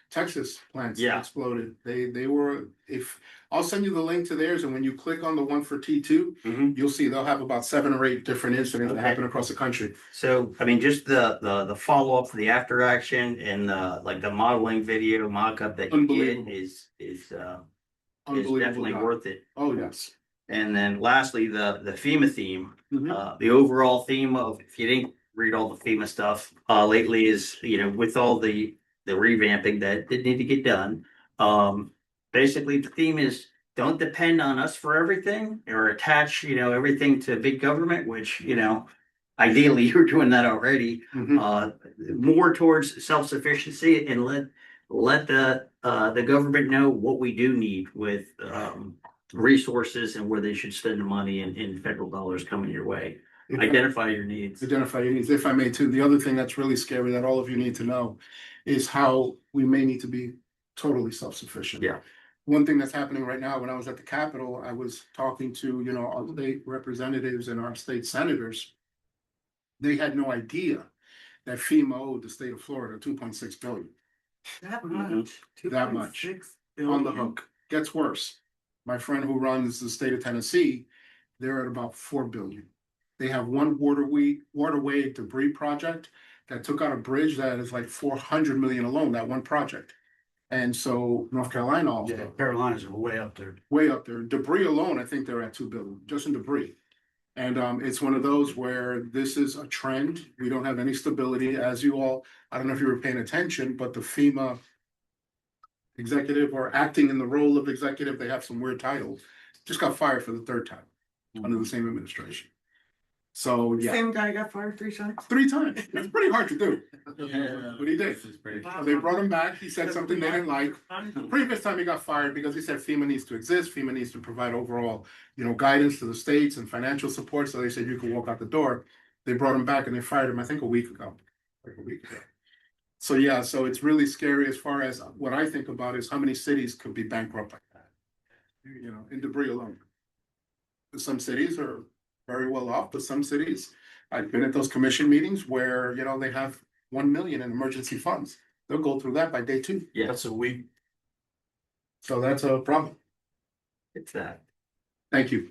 Texas plants that Yeah. exploded, they were, I'll send you the link to theirs, and when you click on the one for T2, Mhm. you'll see they'll have about 7 or 8 different incidents that Okay. happen across the country. So, I mean, just the follow-up for the after action and like the modeling video mock-up that you get Unbelievable. is Unbelievable definitely job. worth it. Oh, yes. And then lastly, the FEMA theme, Mhm. the overall theme of, if you didn't read all the FEMA stuff, lately is, with all the revamping that did need to get done. Basically the theme is don't depend on us for everything or attach, everything to big government, which, ideally you're doing that already. Mhm. More towards self-sufficiency and let the government know what we do need with, resources and where they should spend the money in federal dollars coming your way. Identify your needs. Identify your needs, if I may too. The other thing that's really scary that all of you need to know is how we may need to be totally self-sufficient. Yeah. One thing that's happening right now, when I was at the Capitol, I was talking to, our state representatives and our state senators. They had no idea that FEMA owed the state of Florida 2.6 billion. That much? That much. On the hook. Gets worse. My friend who runs the state of Tennessee, they're at about 4 billion. They have one waterway debris project that took out a bridge that is like 400 million alone, that one project. And so North Carolina also. Yeah, Carolinas are way up there. Way up there. Debris alone, I think they're at 2 billion, just in debris. And it's one of those where this is a trend. We don't have any stability, as you all, I don't know if you were paying attention, but the FEMA executive or acting in the role of executive, they have some weird titles, just got fired for the 3rd time under the same administration. So, yeah. Same guy got fired 3 times? 3 times. It's pretty hard to do. But he did. Wow. They brought him back. He said something they didn't like. The previous time he got fired because he said FEMA needs to exist. FEMA needs to provide overall, guidance to the states and financial support. So they said you can walk out the door. They brought him back and they fired him, I think, a week ago. Like a week ago. So yeah, so it's really scary as far as what I think about is how many cities could be bankrupt like that. In debris alone. Some cities are very well off, but some cities, I've been at those commission meetings where, they have 1 million in emergency funds. They'll go through that by day 2. Yeah, That's a week. So that's a problem. it's that. Thank you.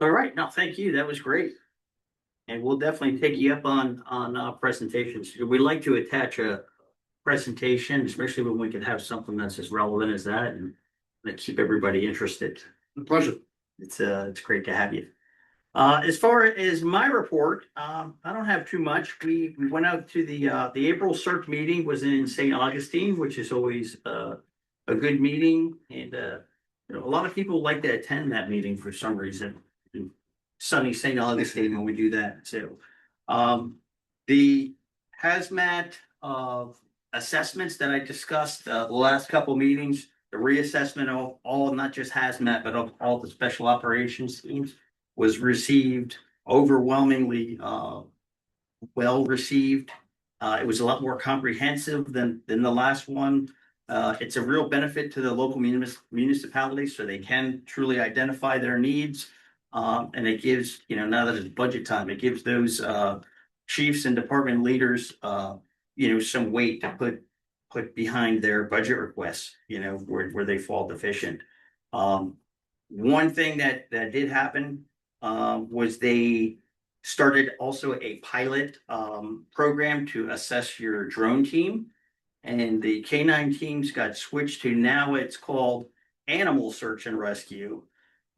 All right, no, thank you. That was great. And we'll definitely take you up on presentations. We like to attach a presentation, especially when we can have something that's as relevant as that and keep everybody interested. A pleasure. It's great to have you. As far as my report, I don't have too much. We went out to the April CERC meeting was in St. Augustine, which is always a good meeting, and a lot of people like to attend that meeting for some reason. In sunny St. Augustine when we do that. So, the hazmat assessments that I discussed the last couple meetings, the reassessment of all, not just hazmat, but of all the special operations teams, was received overwhelmingly well received. It was a lot more comprehensive than the last one. It's a real benefit to the local municipalities, so they can truly identify their needs. And it gives, now that it's budget time, it gives those chiefs and department leaders, some weight to put behind their budget requests, where they fall deficient. One thing that did happen was they started also a pilot program to assess your drone team. And the K9 teams got switched to, now it's called animal search and rescue.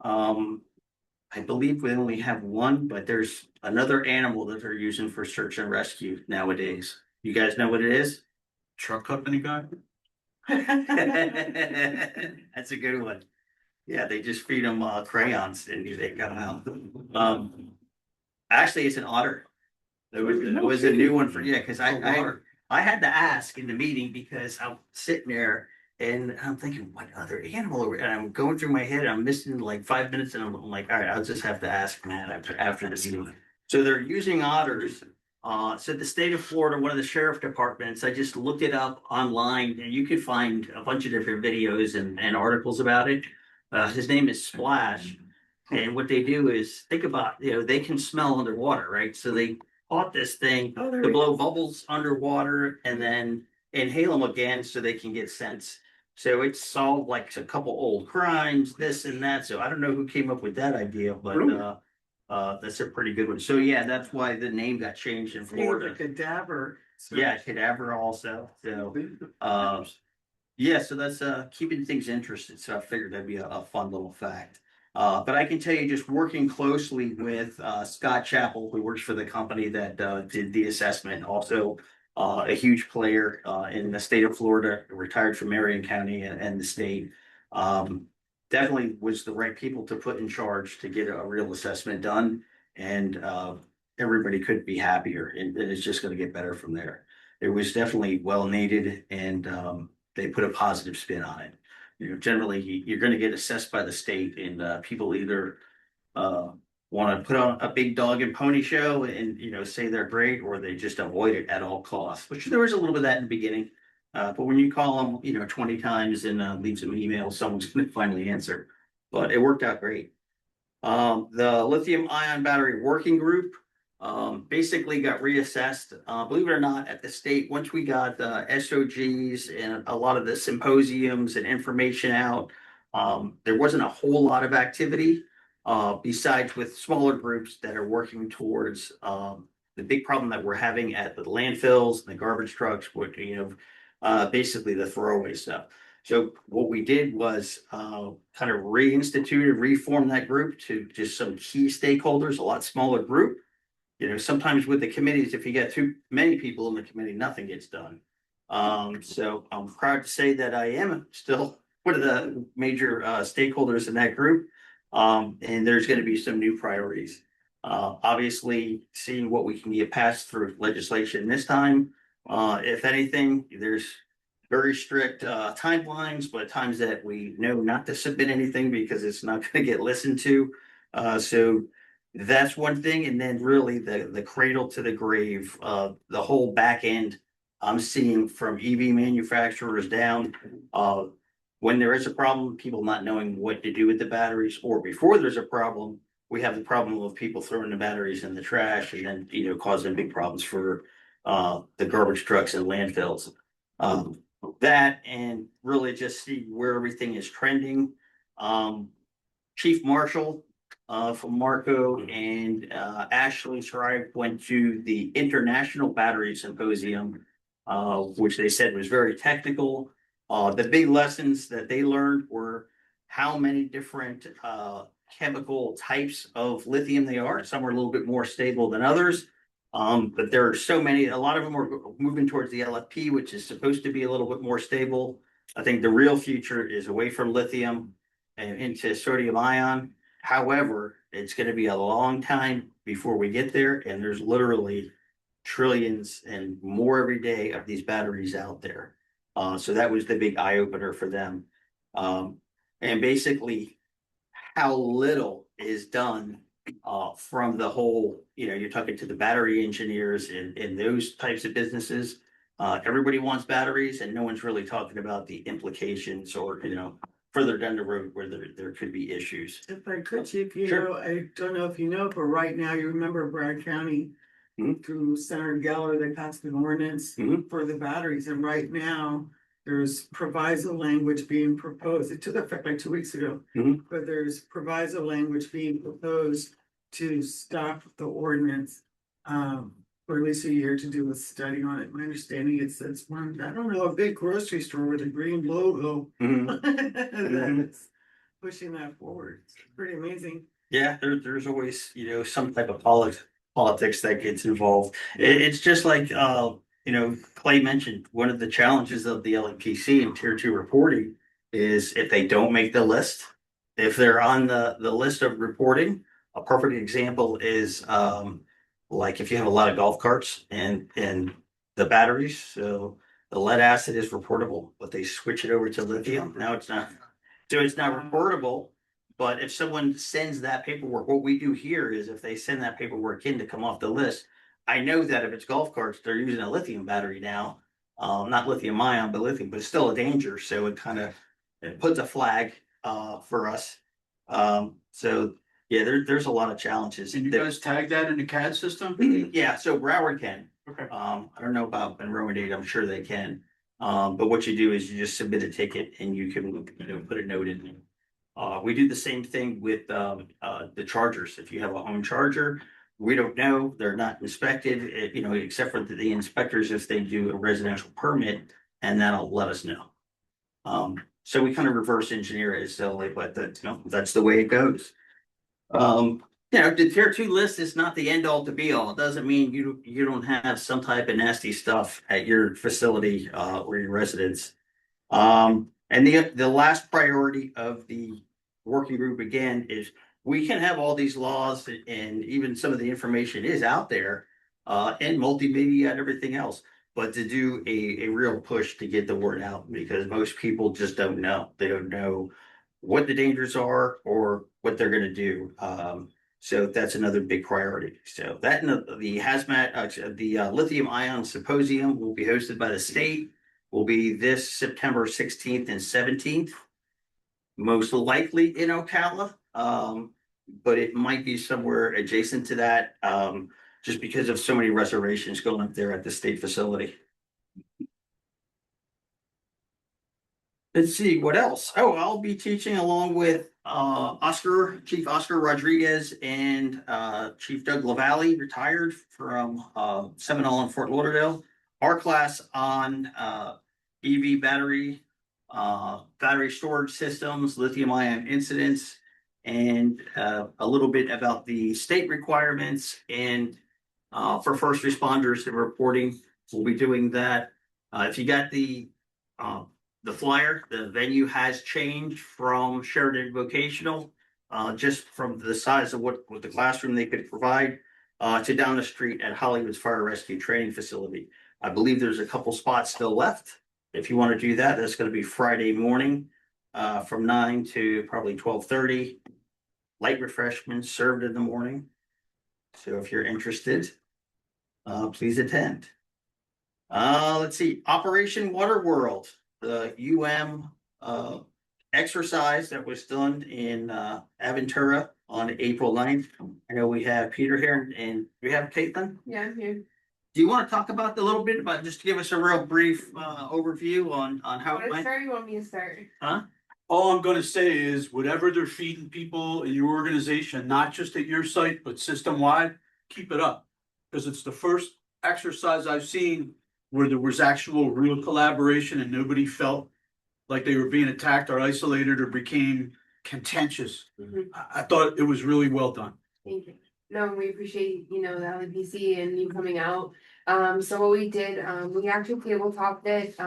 I believe we only have one, but there's another animal that they're using for search and rescue nowadays. You guys know what it is? Truck company guy? That's a good one. Yeah, they just feed them crayons and they come out. Actually, it's an otter. It was a new one for, because I had to ask in the meeting because I'm sitting there and I'm thinking, what other animal? And I'm going through my head, I'm missing like 5 minutes, and I'm like, all right, I'll just have to ask Matt after the meeting. So they're using otters. So the state of Florida, one of the sheriff departments, I just looked it up online, and you can find a bunch of different videos and articles about it. His name is Splash. And what they do is, think about, they can smell underwater, right? So they bought this thing to blow bubbles underwater and then inhale them again so they can get scents. So it's solved like a couple old crimes, this and that. So I don't know who came up with that idea, but that's a pretty good one. So yeah, that's why the name got changed in Florida. Cadaver. Yeah, cadaver also. So yeah, so that's keeping things interested. So I figured that'd be a fun little fact. But I can tell you, just working closely with Scott Chappell, who works for the company that did the assessment, also a huge player in the state of Florida, retired from Marion County and the state. Definitely was the right people to put in charge to get a real assessment done, and everybody couldn't be happier. And it's just going to get better from there. It was definitely well needed, and they put a positive spin on it. Generally you're going to get assessed by the state, and people either want to put on a big dog and pony show and say they're great, or they just avoid it at all costs, which there was a little bit of that in the beginning. But when you call them 20 times and leave them an email, someone's going to finally answer. But it worked out great. The lithium ion battery working group basically got reassessed. Believe it or not, at the state, once we got SOGs and a lot of the symposiums and information out, there wasn't a whole lot of activity besides with smaller groups that are working towards the big problem that we're having at the landfills and the garbage trucks, with basically the throwaway stuff. So what we did was kind of reform that group to just some key stakeholders, a lot smaller group. Sometimes with the committees, if you get too many people in the committee, nothing gets done. So I'm proud to say that I am still one of the major stakeholders in that group. And there's going to be some new priorities. Obviously, seeing what we can get passed through legislation this time. If anything, there's very strict timelines, but times that we know not to submit anything because it's not going to get listened to. So that's one thing. And then really the cradle to the grave, the whole back end I'm seeing from EV manufacturers down. When there is a problem, people not knowing what to do with the batteries, or before there's a problem, we have the problem of people throwing the batteries in the trash and then, causing big problems for the garbage trucks and landfills. That, and really just see where everything is trending. Chief Marshal from Marco and Ashley Schreib went to the International Battery Symposium, which they said was very technical. The big lessons that they learned were how many different chemical types of lithium they are. Some are a little bit more stable than others. But there are so many, a lot of them are moving towards the LFP, which is supposed to be a little bit more stable. I think the real future is away from lithium and into sodium ion. However, it's going to be a long time before we get there. And there's literally trillions and more every day of these batteries out there. So that was the big eye opener for them. And basically how little is done from the whole, you're talking to the battery engineers and those types of businesses. Everybody wants batteries and no one's really talking about the implications or, further down the road where there could be issues. If I could, Chief, Sure. I don't know if you know, but right now, you remember Broward County Mhm. through Senator Geller, they passed an ordinance Mhm. for the batteries, and right now there's proviso language being proposed. It took effect like 2 weeks ago. Mhm. But there's proviso language being proposed to stop the ordinance for at least a year to do a study on it. My understanding is it's one, I don't know, a big grocery store with a green logo. Mhm. That's pushing that forward. It's pretty amazing. Yeah, there's always, some type of politics that gets involved. It's just like, Clay mentioned, one of the challenges of the LEPC and tier two reporting is if they don't make the list, if they're on the list of reporting, a perfect example is, like if you have a lot of golf carts and the batteries, so the lead acid is reportable, but they switch it over to lithium. Now it's not. So it's not reportable. But if someone sends that paperwork, what we do here is if they send that paperwork in to come off the list, I know that if it's golf carts, they're using a lithium battery now. Not lithium ion, but lithium, but it's still a danger. So it puts a flag for us. So yeah, there's a lot of challenges. And you guys tag that in the CAD system? Yeah, so Broward can. Okay. I don't know about Monroe-Dade, I'm sure they can. But what you do is you just submit a ticket and you can, put a note in there. We do the same thing with the chargers. If you have a home charger, we don't know, they're not inspected, except for the inspectors if they do a residential permit, and that'll let us know. So we kind of reverse engineer it silly, but that's the way it goes. The tier two list is not the end all to be all. It doesn't mean you don't have some type of nasty stuff at your facility or your residence. And the last priority of the working group again is we can have all these laws and even some of the information is out there and multimedia and everything else, but to do a real push to get the word out because most people just don't know. They don't know what the dangers are or what they're going to do. So that's another big priority. So that and the hazmat, the lithium ion symposium will be hosted by the state. Will be this September 16th and 17th. Most likely in Ocala, but it might be somewhere adjacent to that, just because of so many reservations going up there at the state facility. Let's see, what else? Oh, I'll be teaching along with Chief Oscar Rodriguez and Chief Doug LaValle, retired from Seminole and Fort Lauderdale. Our class on EV battery storage systems, lithium ion incidents, and a little bit about the state requirements and for first responders and reporting. We'll be doing that. If you got the flyer, the venue has changed from Sheridan Vocational, just from the size of what the classroom they could provide, to down the street at Hollywood's Fire Rescue Training Facility. I believe there's a couple spots still left. If you want to do that, that's going to be Friday morning, from 9 to probably 12:30. Light refreshments served in the morning. So if you're interested, please attend. Let's see, Operation Water World, the exercise that was done in Aventura on April 9th. I know we have Peter here and we have Caitlin. Yeah, I'm here. Do you want to talk about a little bit about just to give us a real brief overview on how it went? You want me to start? Huh? All I'm gonna say is whatever they're feeding people in your organization, not just at your site, but system-wide, keep it up. Because it's the first exercise I've seen where there was actual real collaboration and nobody felt like they were being attacked or isolated or became contentious. I thought it was really well done. Thank you. No, we appreciate, the LEPC and you coming out. So what we did, we actually tabletoped it,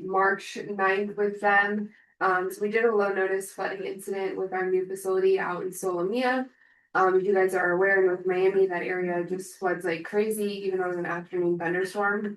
March 9th with them. So we did a low notice flooding incident with our new facility out in Solomia. If you guys are aware, North Miami, that area just floods like crazy, even on an afternoon thunderstorm.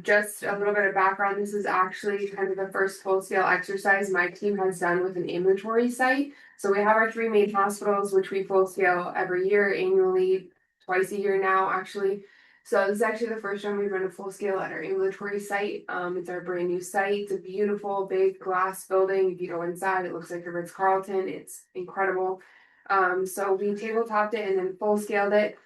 Just a little bit of background, this is actually kind of the first full-scale exercise my team has done with an ambulatory site. So we have our 3 main hospitals, which we full scale every year, annually, twice a year now, actually. So this is actually the first time we've run a full scale at our ambulatory site. It's our brand new site. It's a beautiful big glass building. If you go inside, it looks like a Ritz-Carlton. It's incredible. So we tabletopped it and then full scaled it.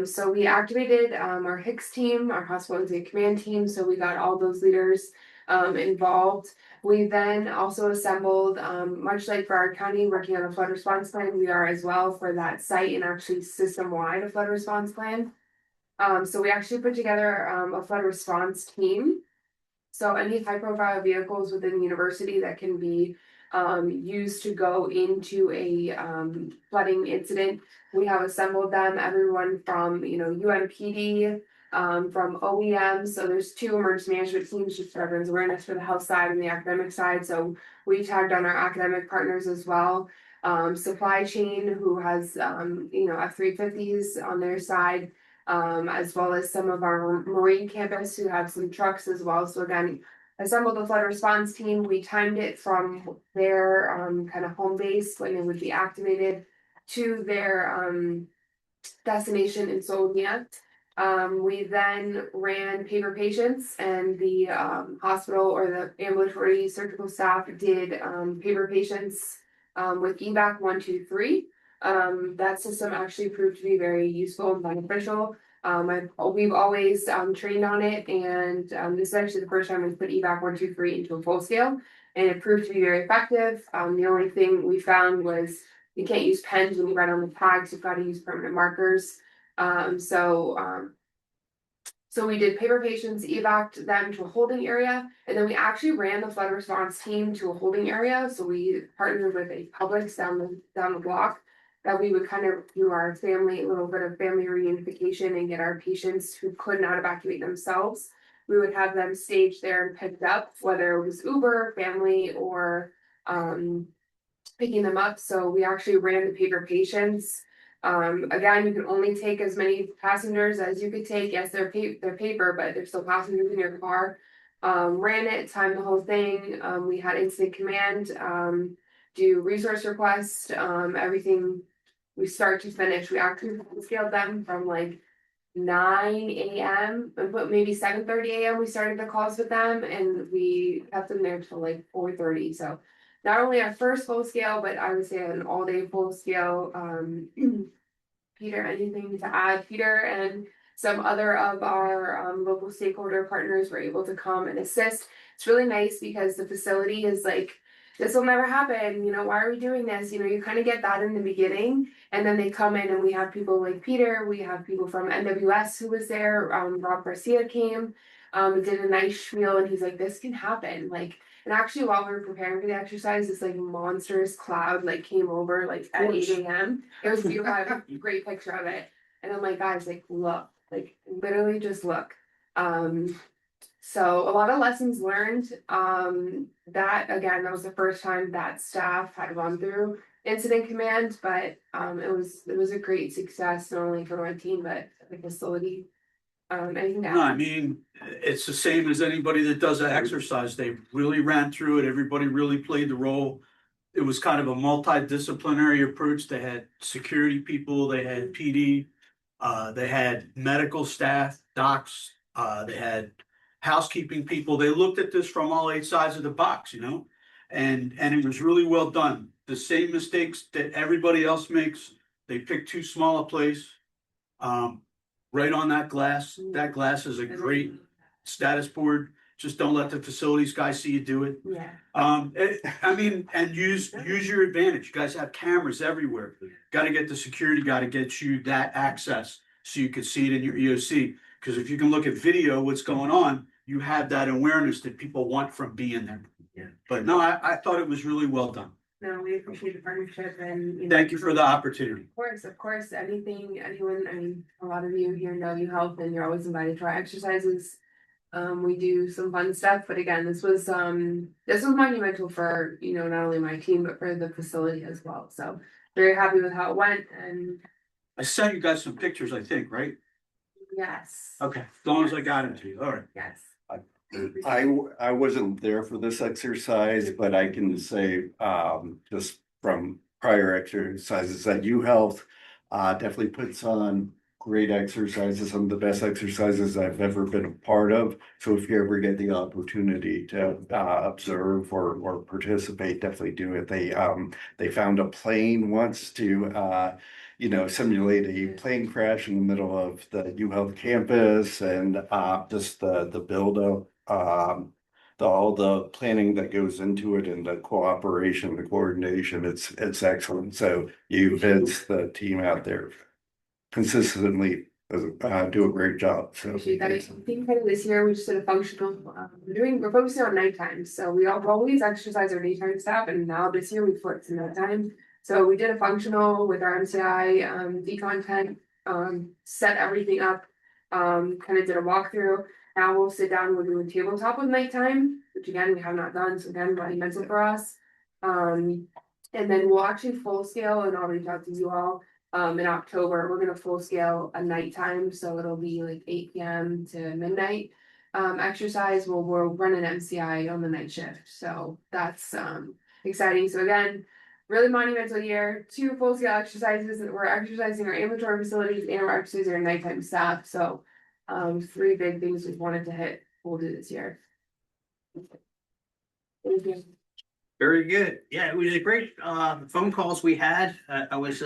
So we activated our HICS team, our hospital incident command team. So we got all those leaders involved. We then also assembled, much like for our county working on a flood response plan, we are as well for that site and actually system-wide a flood response plan. So we actually put together a flood response team. So any high profile vehicles within the university that can be used to go into a flooding incident. We have assembled them, everyone from, UMPD, from OEM. So there's 2 emergency management teams just for everyone's awareness for the health side and the academic side. So we tagged on our academic partners as well. Supply chain, who has, F-350s on their side. As well as some of our Marine campus who have some trucks as well. So again, assembled the flood response team. We timed it from their kind of home base when it would be activated to their destination in Solnia. We then ran paper patients, and the hospital or the ambulatory surgical staff did paper patients with EVAC 123. That system actually proved to be very useful and beneficial. We've always trained on it, and this is actually the first time we put EVAC 123 into a full scale, and it proved to be very effective. The only thing we found was you can't use pens when you write on the tags. You've got to use permanent markers. So we did paper patients, evac'd them to a holding area, and then we actually ran the flood response team to a holding area. So we partnered with a Publix down the block that we would kind of do our family, a little bit of family reunification and get our patients who could not evacuate themselves. We would have them staged there and picked up, whether it was Uber, family, or picking them up. So we actually ran the paper patients. Again, you can only take as many passengers as you could take. Yes, they're paper, but they're still passengers in your car. Ran it, timed the whole thing. We had incident command, do resource request, everything. We start to finish. We actually scaled them from like 9 a.m. but maybe 7:30 a.m. we started the calls with them, and we kept them there till like 4:30. So not only our first full scale, but I would say an all-day full scale. Peter, anything to add? Peter and some other of our local stakeholder partners were able to come and assist. It's really nice because the facility is like, this will never happen, why are we doing this? You kind of get that in the beginning, and then they come in and we have people like Peter, we have people from NWS who was there, Rob Garcia came, did a nice spiel, and he's like, this can happen, and actually while we were preparing for the exercise, this like monstrous cloud came over at 8 a.m. It was beautiful. I have a great picture of it, and I'm like, guys, look, literally just look. So a lot of lessons learned. That was the first time that staff had run through incident command, but it was a great success, not only for my team but the facility. Anything to add? No, I mean, it's the same as anybody that does an exercise. They really ran through it. Everybody really played the role. It was kind of a multidisciplinary approach. They had security people, they had PD, they had medical staff, docs, they had housekeeping people. They looked at this from all 8 sides of the box, and it was really well done. The same mistakes that everybody else makes, they picked too small a place. Right on that glass. That glass is a great status board. Just don't let the facilities guys see you do it. Yeah. And use your advantage. You guys have cameras everywhere. Got to get the security, got to get you that access so you can see it in your EOC. Because if you can look at video, what's going on, you have that awareness that people want from being there. Yeah. But no, I thought it was really well done. No, we appreciate the partnership, and Thank you for the opportunity. Of course, anyone, a lot of you here know you help, and you're always invited to our exercises. We do some fun stuff, but again, this was monumental for, not only my team, but for the facility as well. So very happy with how it went, and I sent you guys some pictures, I think, right? yes. Okay, as long as I got them to you. All right. Yes. I wasn't there for this exercise, but I can say, just from prior exercises that UHealth definitely puts on great exercises, some of the best exercises I've ever been a part of. So if you ever get the opportunity to observe or participate, definitely do it. They found a plane once to simulate a plane crash in the middle of the UHealth campus, and just the buildup, all the planning that goes into it, and the cooperation, the coordination, it's excellent. So you, Vince, the team out there consistently do a great job. So Appreciate that. I think kind of this year we just did a functional, we're focusing on nighttime. So we always exercise our daytime staff, and now this year we flipped to nighttime. So we did a functional with our MCI, decontent, set everything up, kind of did a walkthrough. Now we'll sit down, we'll do a tabletop with nighttime, which again, we have not done. So again, monumental for us. And then we'll actually full scale, and I'll reach out to you all. In October, we're gonna full scale a nighttime, so it'll be like 8 p.m. to midnight. Exercise, we'll run an MCI on the night shift, so that's exciting. So again, really monumental year, 2 full scale exercises, and we're exercising our ambulatory facilities and we're exercising our nighttime staff. So 3 big things we wanted to hit, we'll do this year. Thank you. Very good. Yeah, it was a great phone calls we had. I was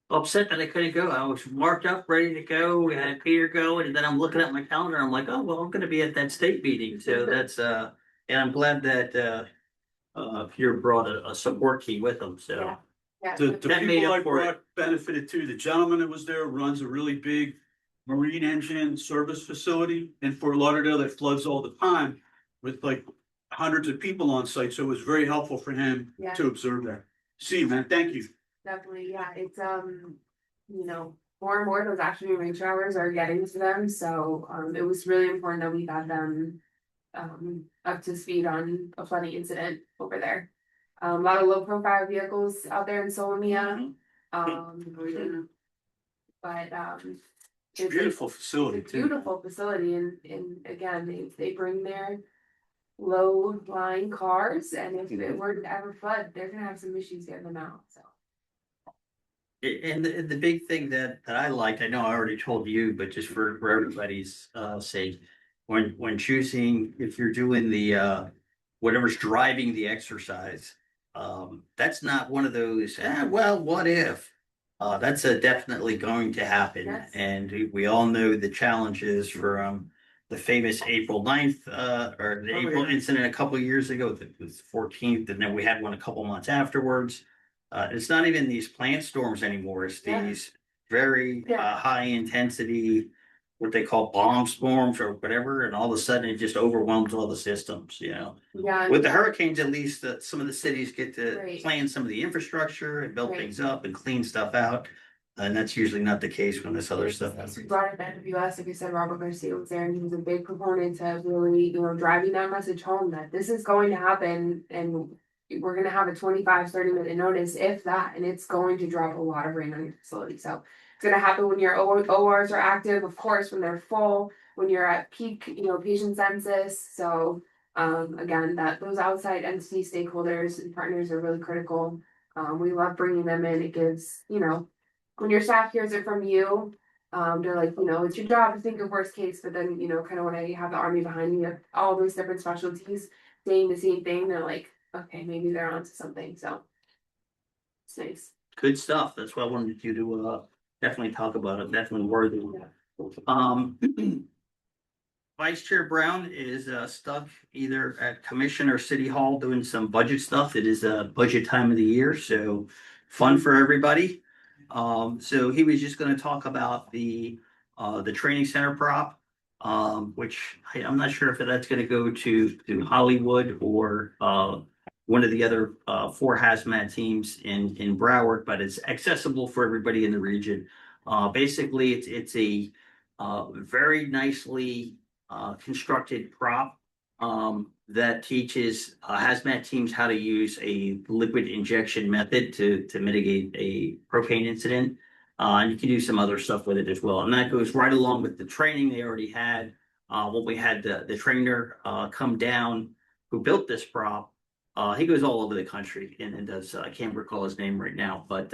upset that I couldn't go. I was marked up, ready to go. We had Peter go, and then I'm looking at my calendar. I'm like, oh well, I'm going to be at that state meeting. So that's and I'm glad that Peter brought a support team with him. So Yeah. Yeah. The That made people up I for it. brought benefited too. The gentleman that was there runs a really big marine engine service facility in Fort Lauderdale that floods all the time with like hundreds of people on site. So it was very helpful for him Yeah. to observe that. See, man, thank you. Definitely, yeah, it's more and more those afternoon rain showers are getting to them, so it was really important that we got them up to speed on a flooding incident over there. A lot of low profile vehicles out there in Solomia. But It's a beautiful facility it's a too. beautiful facility, and again, they bring their low line cars, and if it were to ever flood, they're gonna have some issues getting them out, so. And the big thing that I liked, I know I already told you, but just for everybody's sake, when choosing, if you're doing the whatever's driving the exercise, that's not one of those, well, what if? That's definitely going to happen. Yes. And we all know the challenges for the famous April 9th, or the April incident a couple of years ago, that was 14th, and then we had one a couple months afterwards. It's not even these plant storms anymore. It's Yeah. these very Yeah. high intensity, what they call bomb storms or whatever, and all of a sudden it just overwhelms all the systems, Yeah. With the hurricanes, at least some of the cities get to Right. plan some of the infrastructure and build Right. things up and clean stuff out. And that's usually not the case when this other stuff We happens. brought it back to US, like I said, Robert Garcia was there, and he was a big proponent of really, driving that message home that this is going to happen, and we're gonna have a 25-30 minute notice, if that, and it's going to drop a lot of rain on your facility. So it's gonna happen when your ORs are active, of course, when they're full, when you're at peak, patient census. So again, that those outside entity stakeholders and partners are really critical. We love bringing them in. It gives, when your staff hears it from you, they're like, it's your job to think of worst case, but then, kind of when I have the army behind me, all those different specialties saying the same thing, they're like, okay, maybe they're onto something. So it's nice. Good stuff. That's why I wanted you to definitely talk about it. Definitely worthy. Vice Chair Brown is stuck either at commission or city hall doing some budget stuff. It is a budget time of the year, so fun for everybody. So he was just gonna talk about the training center prop, which I'm not sure if that's gonna go to Hollywood or one of the other 4 hazmat teams in Broward, but it's accessible for everybody in the region. Basically, it's a very nicely constructed prop that teaches hazmat teams how to use a liquid injection method to mitigate a propane incident. And you can do some other stuff with it as well. And that goes right along with the training they already had. When we had the trainer come down who built this prop, he goes all over the country and does, I can't recall his name right now, but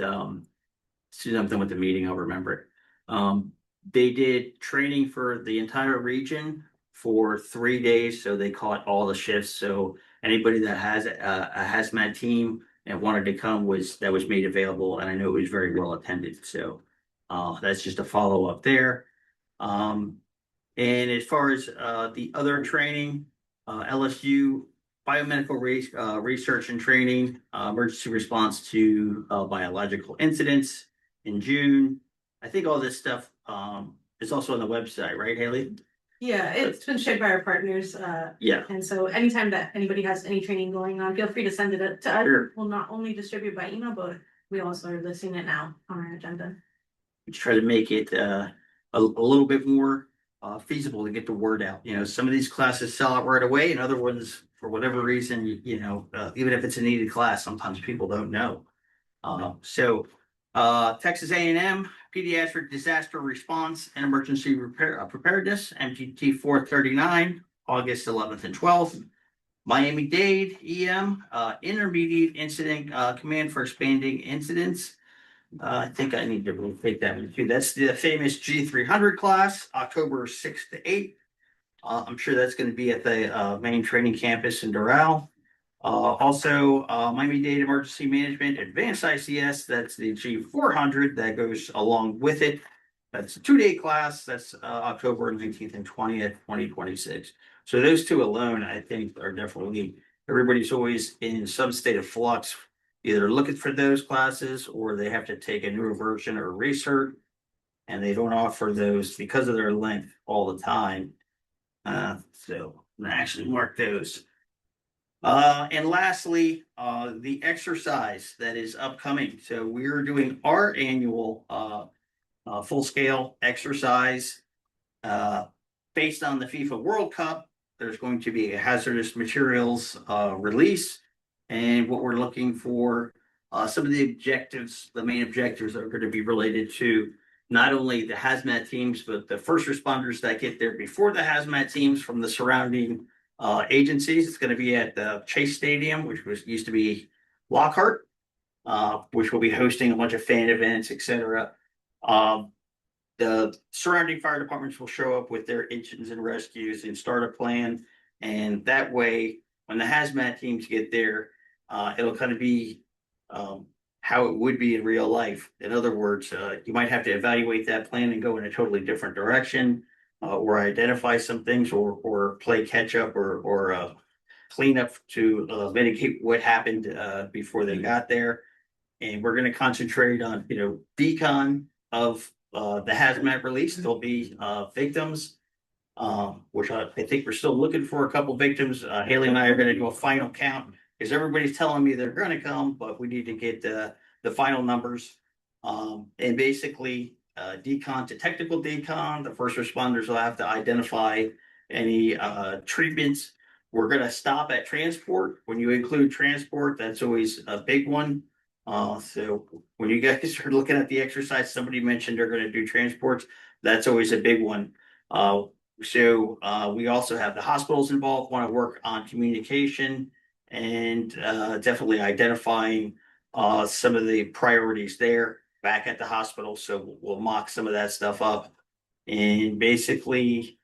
something with the meeting, I'll remember it. They did training for the entire region for 3 days, so they caught all the shifts. So anybody that has a hazmat team and wanted to come was made available, and I know it was very well attended. So that's just a follow up there. And as far as the other training, LSU biomedical research and training, emergency response to biological incidents in June. I think all this stuff is also on the website, right, Haley? Yeah, it's been shared by our partners, Yeah. and so anytime that anybody has any training going on, feel free to send it to us. Sure. We'll not only distribute by email, but we also are listing it now on our agenda. We try to make it a little bit more feasible to get the word out. You know, some of these classes sell out right away, and other ones, for whatever reason, even if it's a needed class, sometimes people don't know. Texas A&M Pediatric Disaster Response and Emergency Preparedness, MGT 439, August 11th and 12th. Miami-Dade EM Intermediate Incident Command for Expanding Incidents. I think I need to take that one too. That's the famous G300 class, October 6th to 8th. I'm sure that's going to be at the main training campus in Doral. Also, Miami-Dade Emergency Management Advanced ICS, that's the G400 that goes along with it. That's a 2-day class. That's October 19th and 20th, 2026. So those two alone, I think, are definitely, everybody's always in some state of flux, either looking for those classes or they have to take a newer version or research, and they don't offer those because of their length all the time. So I'm gonna actually mark those. And lastly, the exercise that is upcoming. So we're doing our annual full scale exercise based on the FIFA World Cup. There's going to be a hazardous materials release, and what we're looking for, some of the objectives, the main objectives are going to be related to not only the hazmat teams, but the first responders that get there before the hazmat teams from the surrounding agencies. It's going to be at the Chase Stadium, which used to be Lockhart, which will be hosting a bunch of fan events, etc. The surrounding fire departments will show up with their engines and rescues and start a plan. And that way, when the hazmat teams get there, it'll kind of be how it would be in real life. In other words, you might have to evaluate that plan and go in a totally different direction, or identify some things, or play catch up, or clean up to mitigate what happened before they got there. And we're going to concentrate on, decon of the hazmat release. There'll be victims, which I think we're still looking for a couple victims. Haley and I are going to do a final count because everybody's telling me they're going to come, but we need to get the final numbers. And basically, decon to technical decon, the first responders will have to identify any treatments. We're going to stop at transport. When you include transport, that's always a big one. So when you guys are looking at the exercise, somebody mentioned they're going to do transports. That's always a big one. So we also have the hospitals involved, want to work on communication and definitely identifying some of the priorities there back at the hospital. So we'll mock some of that stuff up, and basically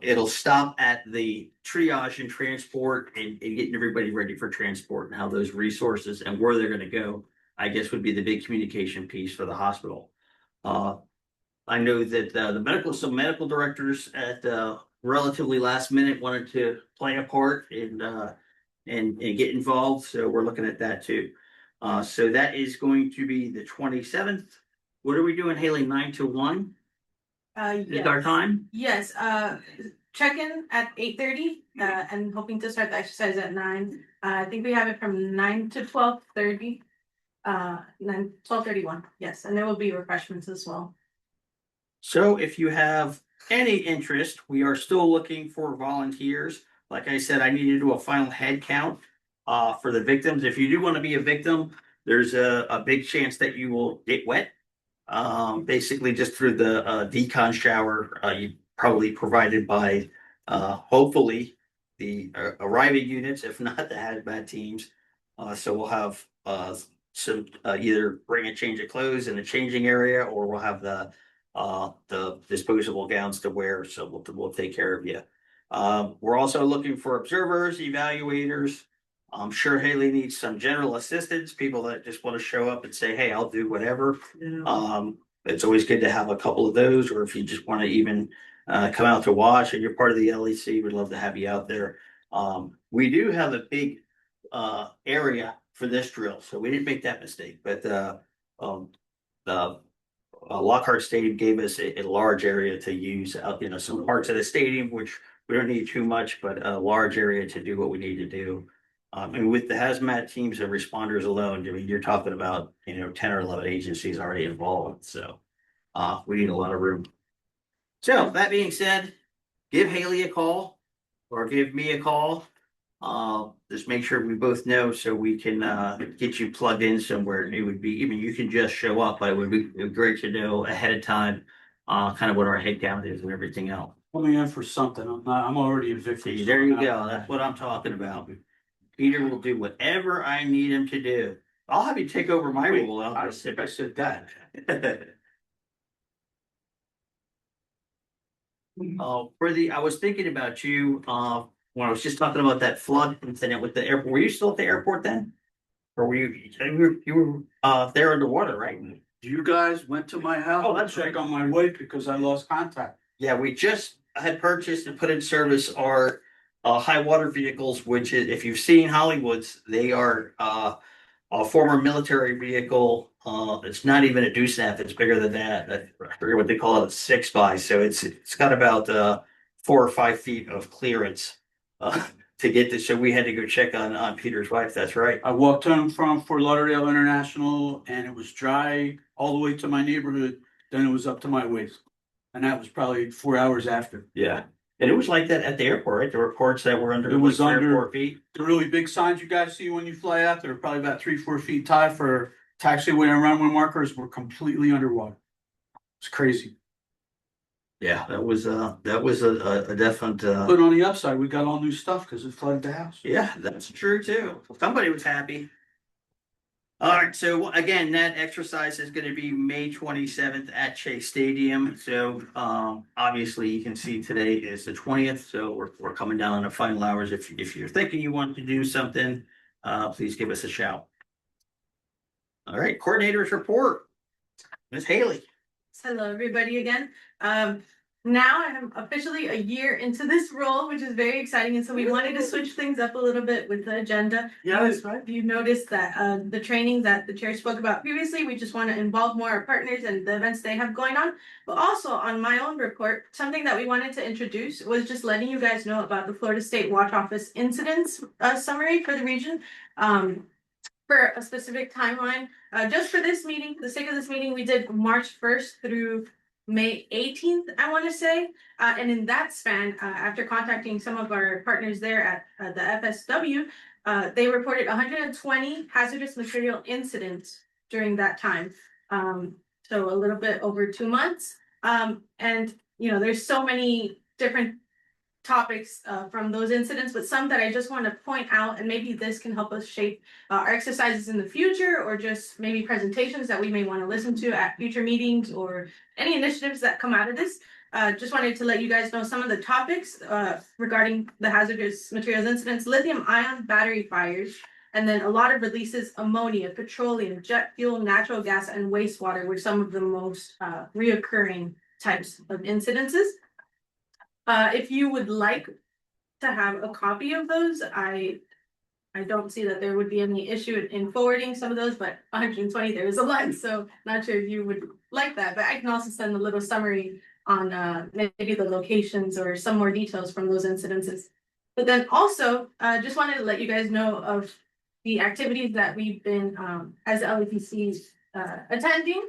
it'll stop at the triage and transport and getting everybody ready for transport, and how those resources and where they're going to go, I guess, would be the big communication piece for the hospital. I know that some medical directors at relatively last minute wanted to play a part and get involved. So we're looking at that too. So that is going to be the 27th. What are we doing, Haley? 9 to 1? Is our time? Yes, check-in at 8:30, and hoping to start the exercise at 9. I think we have it from 9 to 12:30. 12:31, yes, and there will be refreshments as well. So if you have any interest, we are still looking for volunteers. Like I said, I need to do a final head count for the victims. If you do want to be a victim, there's a big chance that you will get wet. Basically just through the decon shower you probably provided by hopefully the arriving units, if not the hazmat teams. So we'll have some either bring a change of clothes in the changing area, or we'll have the the disposable gowns to wear, so we'll take care of you. We're also looking for observers, evaluators. I'm sure Haley needs some general assistance, people that just want to show up and say, hey, I'll do whatever. It's always good to have a couple of those, or if you just want to even come out to watch and you're part of the LEC, we'd love to have you out there. We do have a big area for this drill, so we didn't make that mistake, but the Lockhart Stadium gave us a large area to use out, some parts of the stadium, which we don't need too much, but a large area to do what we need to do. And with the hazmat teams and responders alone, I mean, you're talking about, 10 or 11 agencies already involved, so we need a lot of room. So that being said, give Haley a call or give me a call. Just make sure we both know so we can get you plugged in somewhere. It would be, even you can just show up, but it would be great to know ahead of time kind of what our head count is and everything else. Coming in for something. I'm already a victim. There you go. That's what I'm talking about. Peter will do whatever I need him to do. I'll have you take over my role. I said that. I was thinking about you when I was just talking about that flood incident with the airport. Were you still at the airport then? Or were you were there underwater, right? You guys went to my house. Oh, that's to check on my wife because I lost contact. Yeah, we just had purchased and put in service our high water vehicles, which is, if you've seen Hollywoods, they are a former military vehicle. It's not even a doosan. It's bigger than that. I forget what they call it, a 6x. So it's got about 4 or 5 feet of clearance to get this. So we had to go check on Peter's wife. That's right. I walked home from Fort Lauderdale International and it was dry all the way to my neighborhood. Then it was up to my waist. And that was probably 4 hours after. Yeah. And it was like that at the airport, right? The reports that were under, it was like 3 under or 4 feet. The really big signs you guys see when you fly out, they're probably about 3-4 feet high for taxiway and runway markers were completely underwater. It's crazy. Yeah, that was a definite. But on the upside, we got all new stuff because it flooded the house. Yeah, that's true too. Somebody was happy. All right, so again, that exercise is going to be May 27th at Chase Stadium. So obviously you can see today is the 20th, so we're coming down on the final hours. If you're thinking you want to do something, please give us a shout. All right, coordinators report. Ms. Haley. Hello, everybody again. Now I am officially a year into this role, which is very exciting. And so we wanted to switch things up a little bit with the agenda. Yeah, that's right. You noticed that the training that the chair spoke about previously, we just want to involve more our partners and the events they have going on. But also on my own report, something that we wanted to introduce was just letting you guys know about the Florida State Watch Office incidents summary for the region. For a specific timeline, just for this meeting, for the sake of this meeting, we did March 1st through May 18th, I want to say. And in that span, after contacting some of our partners there at the FSW, they reported 120 hazardous material incidents during that time. So a little bit over 2 months. And, there's so many different topics from those incidents, but some that I just want to point out, and maybe this can help us shape our exercises in the future, or just maybe presentations that we may want to listen to at future meetings, or any initiatives that come out of this. Just wanted to let you guys know some of the topics regarding the hazardous materials incidents: lithium-ion battery fires, and then a lot of releases: ammonia, petroleum, jet fuel, natural gas, and wastewater were some of the most reoccurring types of incidences. If you would like to have a copy of those, I don't see that there would be any issue in forwarding some of those, but 120, there is a lot, so not sure if you would like that, but I can also send a little summary on maybe the locations or some more details from those incidences. But then also, just wanted to let you guys know of the activities that we've been, as LEPC, attending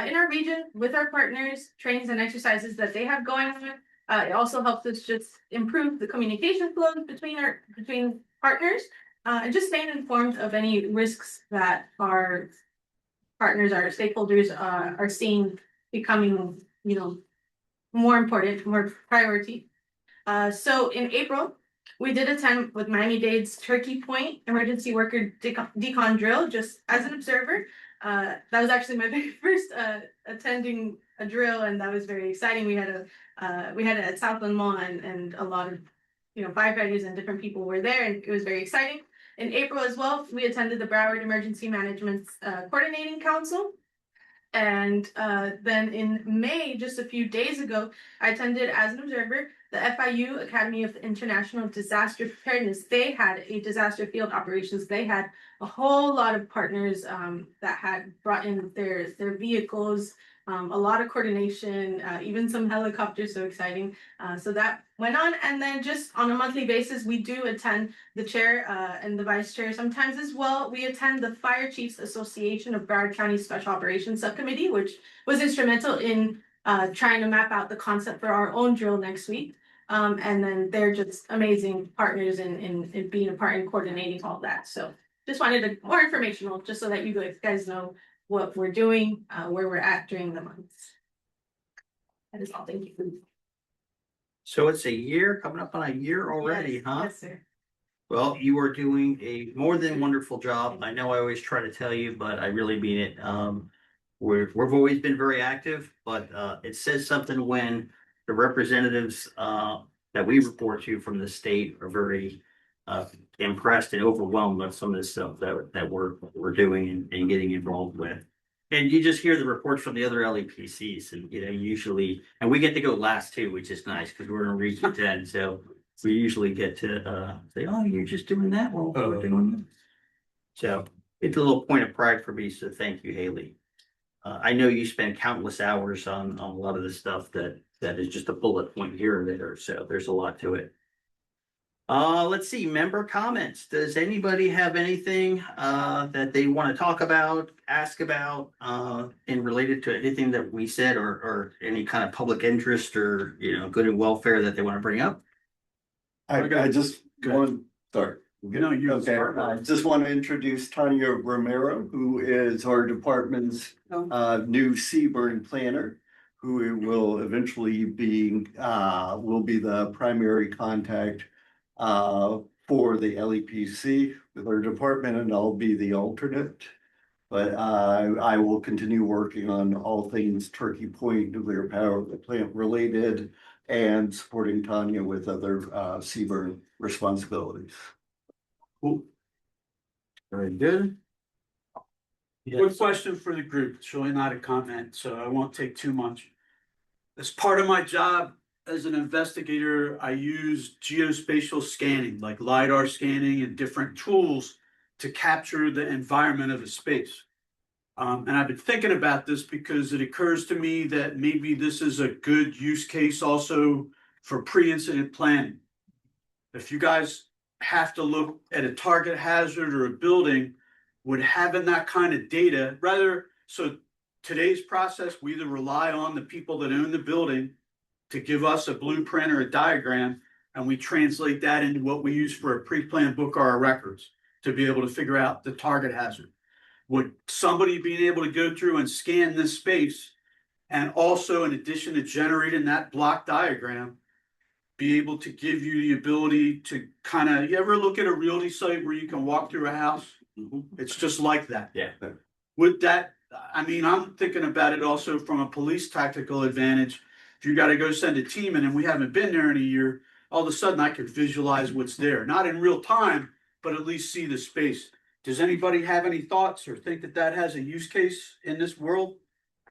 in our region with our partners, trainings and exercises that they have going on. It also helps us just improve the communication flow between partners, and just staying informed of any risks that our partners, our stakeholders are seeing becoming, more important, more priority. So in April, we did attend with Miami-Dade's Turkey Point Emergency Worker Decon Drill, just as an observer. That was actually my very first attending a drill, and that was very exciting. We had it at Southland Mall, and a lot of firefighters and different people were there, and it was very exciting. In April as well, we attended the Broward Emergency Management Coordinating Council. And then in May, just a few days ago, I attended as an observer the FIU Academy of International Disaster Preparedness. They had a disaster field operations. They had a whole lot of partners that had brought in their vehicles, a lot of coordination, even some helicopters, so exciting. So that went on. And then just on a monthly basis, we do attend, the chair and the vice chair sometimes as well. We attend the Fire Chiefs Association of Broward County Special Operations Subcommittee, which was instrumental in trying to map out the concept for our own drill next week. And then they're just amazing partners in being a part in coordinating all that. So just wanted more informational, just so that you guys know what we're doing, where we're at during the months. That is all. Thank you. So it's a year, coming up on a year already, Yes, huh? Yes, sir. Well, you are doing a more than wonderful job. I know I always try to tell you, but I really mean it. We've always been very active, but it says something when the representatives that we report to from the state are very impressed and overwhelmed by some of the stuff that we're doing and getting involved with. And you just hear the reports from the other LEPCs, and usually, and we get to go last too, which is nice because we're in Region 10, so we usually get to say, "Oh, you're just doing that." Well, we're doing that. So it's a little point of pride for me. So thank you, Haley. I know you spend countless hours on a lot of the stuff that is just a bullet point here and there. So there's a lot to it. Let's see, member comments. Does anybody have anything that they want to talk about, ask about, and related to anything that we said, or any kind of public interest or good and welfare that they want to bring up? I just want, sorry. No, you Okay, I just want to introduce Tanya Romero, who is our department's new Seaburn planner, who will eventually will be the primary contact for the LEPC with our department, and I'll be the alternate. But I will continue working on all things Turkey Point nuclear power plant related and supporting Tanya with other Seaburn responsibilities. Cool. Very good. Quick question for the group. It's really not a comment, so I won't take too much. As part of my job as an investigator, I use geospatial scanning, like LiDAR scanning and different tools to capture the environment of a space. And I've been thinking about this because it occurs to me that maybe this is a good use case also for pre-incident planning. If you guys have to look at a target hazard or a building, would having that kind of data, so today's process, we either rely on the people that own the building to give us a blueprint or a diagram, and we translate that into what we use for a pre-planned book or our records to be able to figure out the target hazard. Would somebody being able to go through and scan this space, and also in addition to generating that block diagram, be able to give you the ability to you ever look at a realty site where you can walk through a house? It's just like that. Yeah. Would that, I'm thinking about it also from a police tactical advantage. If you got to go send a team in and we haven't been there in a year, all of a sudden I could visualize what's there. Not in real time, but at least see the space. Does anybody have any thoughts or think that has a use case in this world?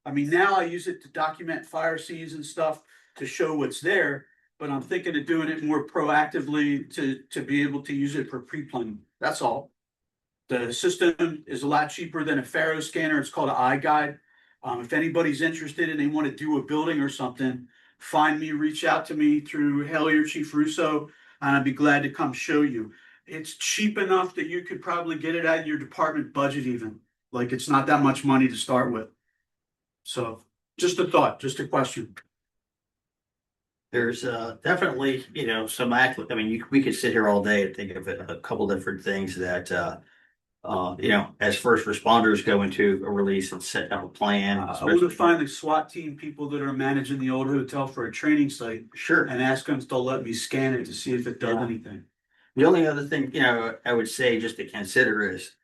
Now I use it to document fire scenes and stuff to show what's there, but I'm thinking of doing it more proactively to be able to use it for pre-planning. That's all. The system is a lot cheaper than a Faro scanner. It's called an iGuide. If anybody's interested and they want to do a building or something, find me, reach out to me through Haley or Chief Russo, and I'd be glad to come show you. It's cheap enough that you could probably get it out of your department budget even. Like, it's not that much money to start with. So just a thought, just a question. There's definitely, some we could sit here all day and think of a couple different things that, as first responders go into a release and set up a plan. I would find the SWAT team people that are managing the old hotel for a training site. Sure. And ask them to let me scan it to see if it does anything. The only other thing, I would say just to consider is,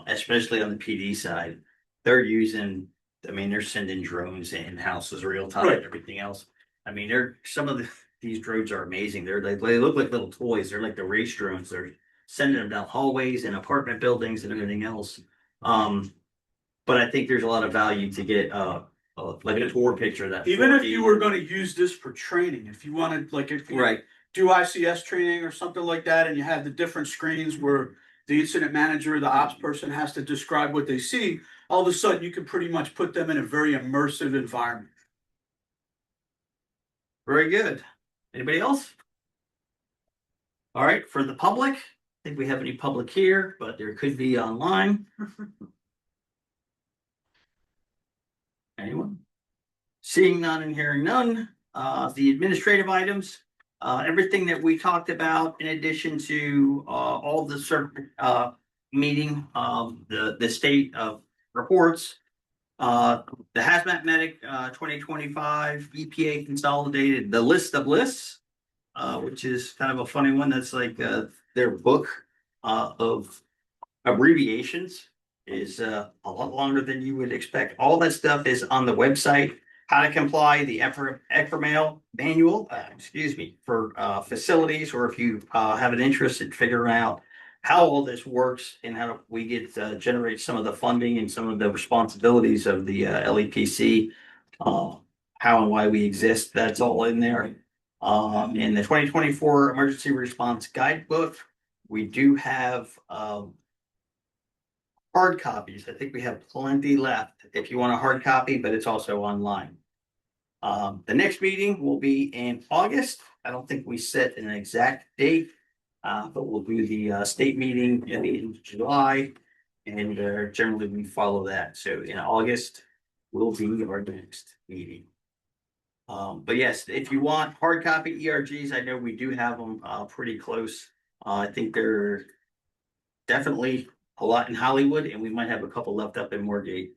especially on the PD side, they're using I mean, they're sending drones in houses real time Right. and everything else. I mean, some of these drones are amazing. They look like little toys. They're like the race drones. They're sending them down hallways and apartment buildings and everything else. But I think there's a lot of value to get like a tour picture of that. Even if 4D. you were gonna use this for training, if you wanted, like, if you Right. do ICS training or something like that, and you have the different screens where the incident manager or the ops person has to describe what they see, all of a sudden you can pretty much put them in a very immersive environment. Very good. Anybody else? All right, for the public, I think we have any public here, but there could be online. Anyone? Seeing none and hearing none, the administrative items, everything that we talked about, in addition to all the meeting, the state reports, the hazmat medic 2025 EPA consolidated the list of lists, which is kind of a funny one. That's like their book of abbreviations is a lot longer than you would expect. All that stuff is on the website. How to comply, the EPCRA manual, for facilities, or if you have an interest in figuring out how all this works and how we get generate some of the funding and some of the responsibilities of the LEPC, how and why we exist. That's all in there. In the 2024 Emergency Response Guidebook, we do have hard copies. I think we have plenty left if you want a hard copy, but it's also online. The next meeting will be in August. I don't think we set an exact date, but we'll do the state meeting in July, and generally we follow that. So in August will be our next meeting. But yes, if you want hard copy ERGs, I know we do have them pretty close. I think they're definitely a lot in Hollywood, and we might have a couple left up in Moorgate.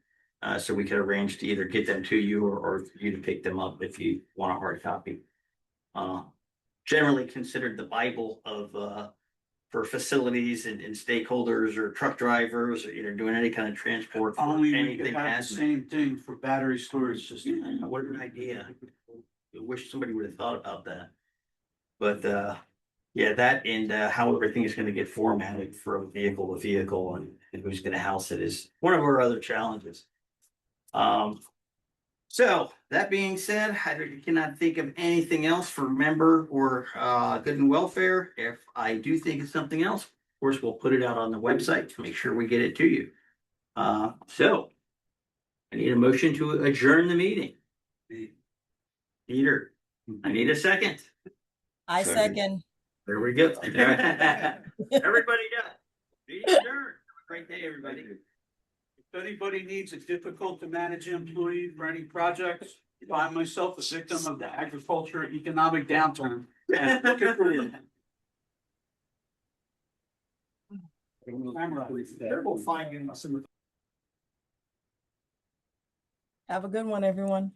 So we could arrange to either get them to you or you to pick them up if you want a hard copy. Generally considered the Bible of for facilities and stakeholders or truck drivers, or doing any kind of transport. For Only we anything could have the hazmat. same thing for battery storage system. Yeah, what an idea. I wish somebody would have thought about that. But yeah, that and how everything is going to get formatted from vehicle to vehicle and who's going to house it is one of our other challenges. So that being said, I cannot think of anything else for member or good and welfare. If I do think of something else, of course, we'll put it out on the website to make sure we get it to you. So I need a motion to adjourn the meeting. Peter, I need a second. I second. There we go. Everybody done. Meeting adjourned. Have a great day, everybody. If anybody needs a difficult to manage employee for any projects, I find myself a victim of the agriculture economic downturn. And looking for you. Have a good one, everyone.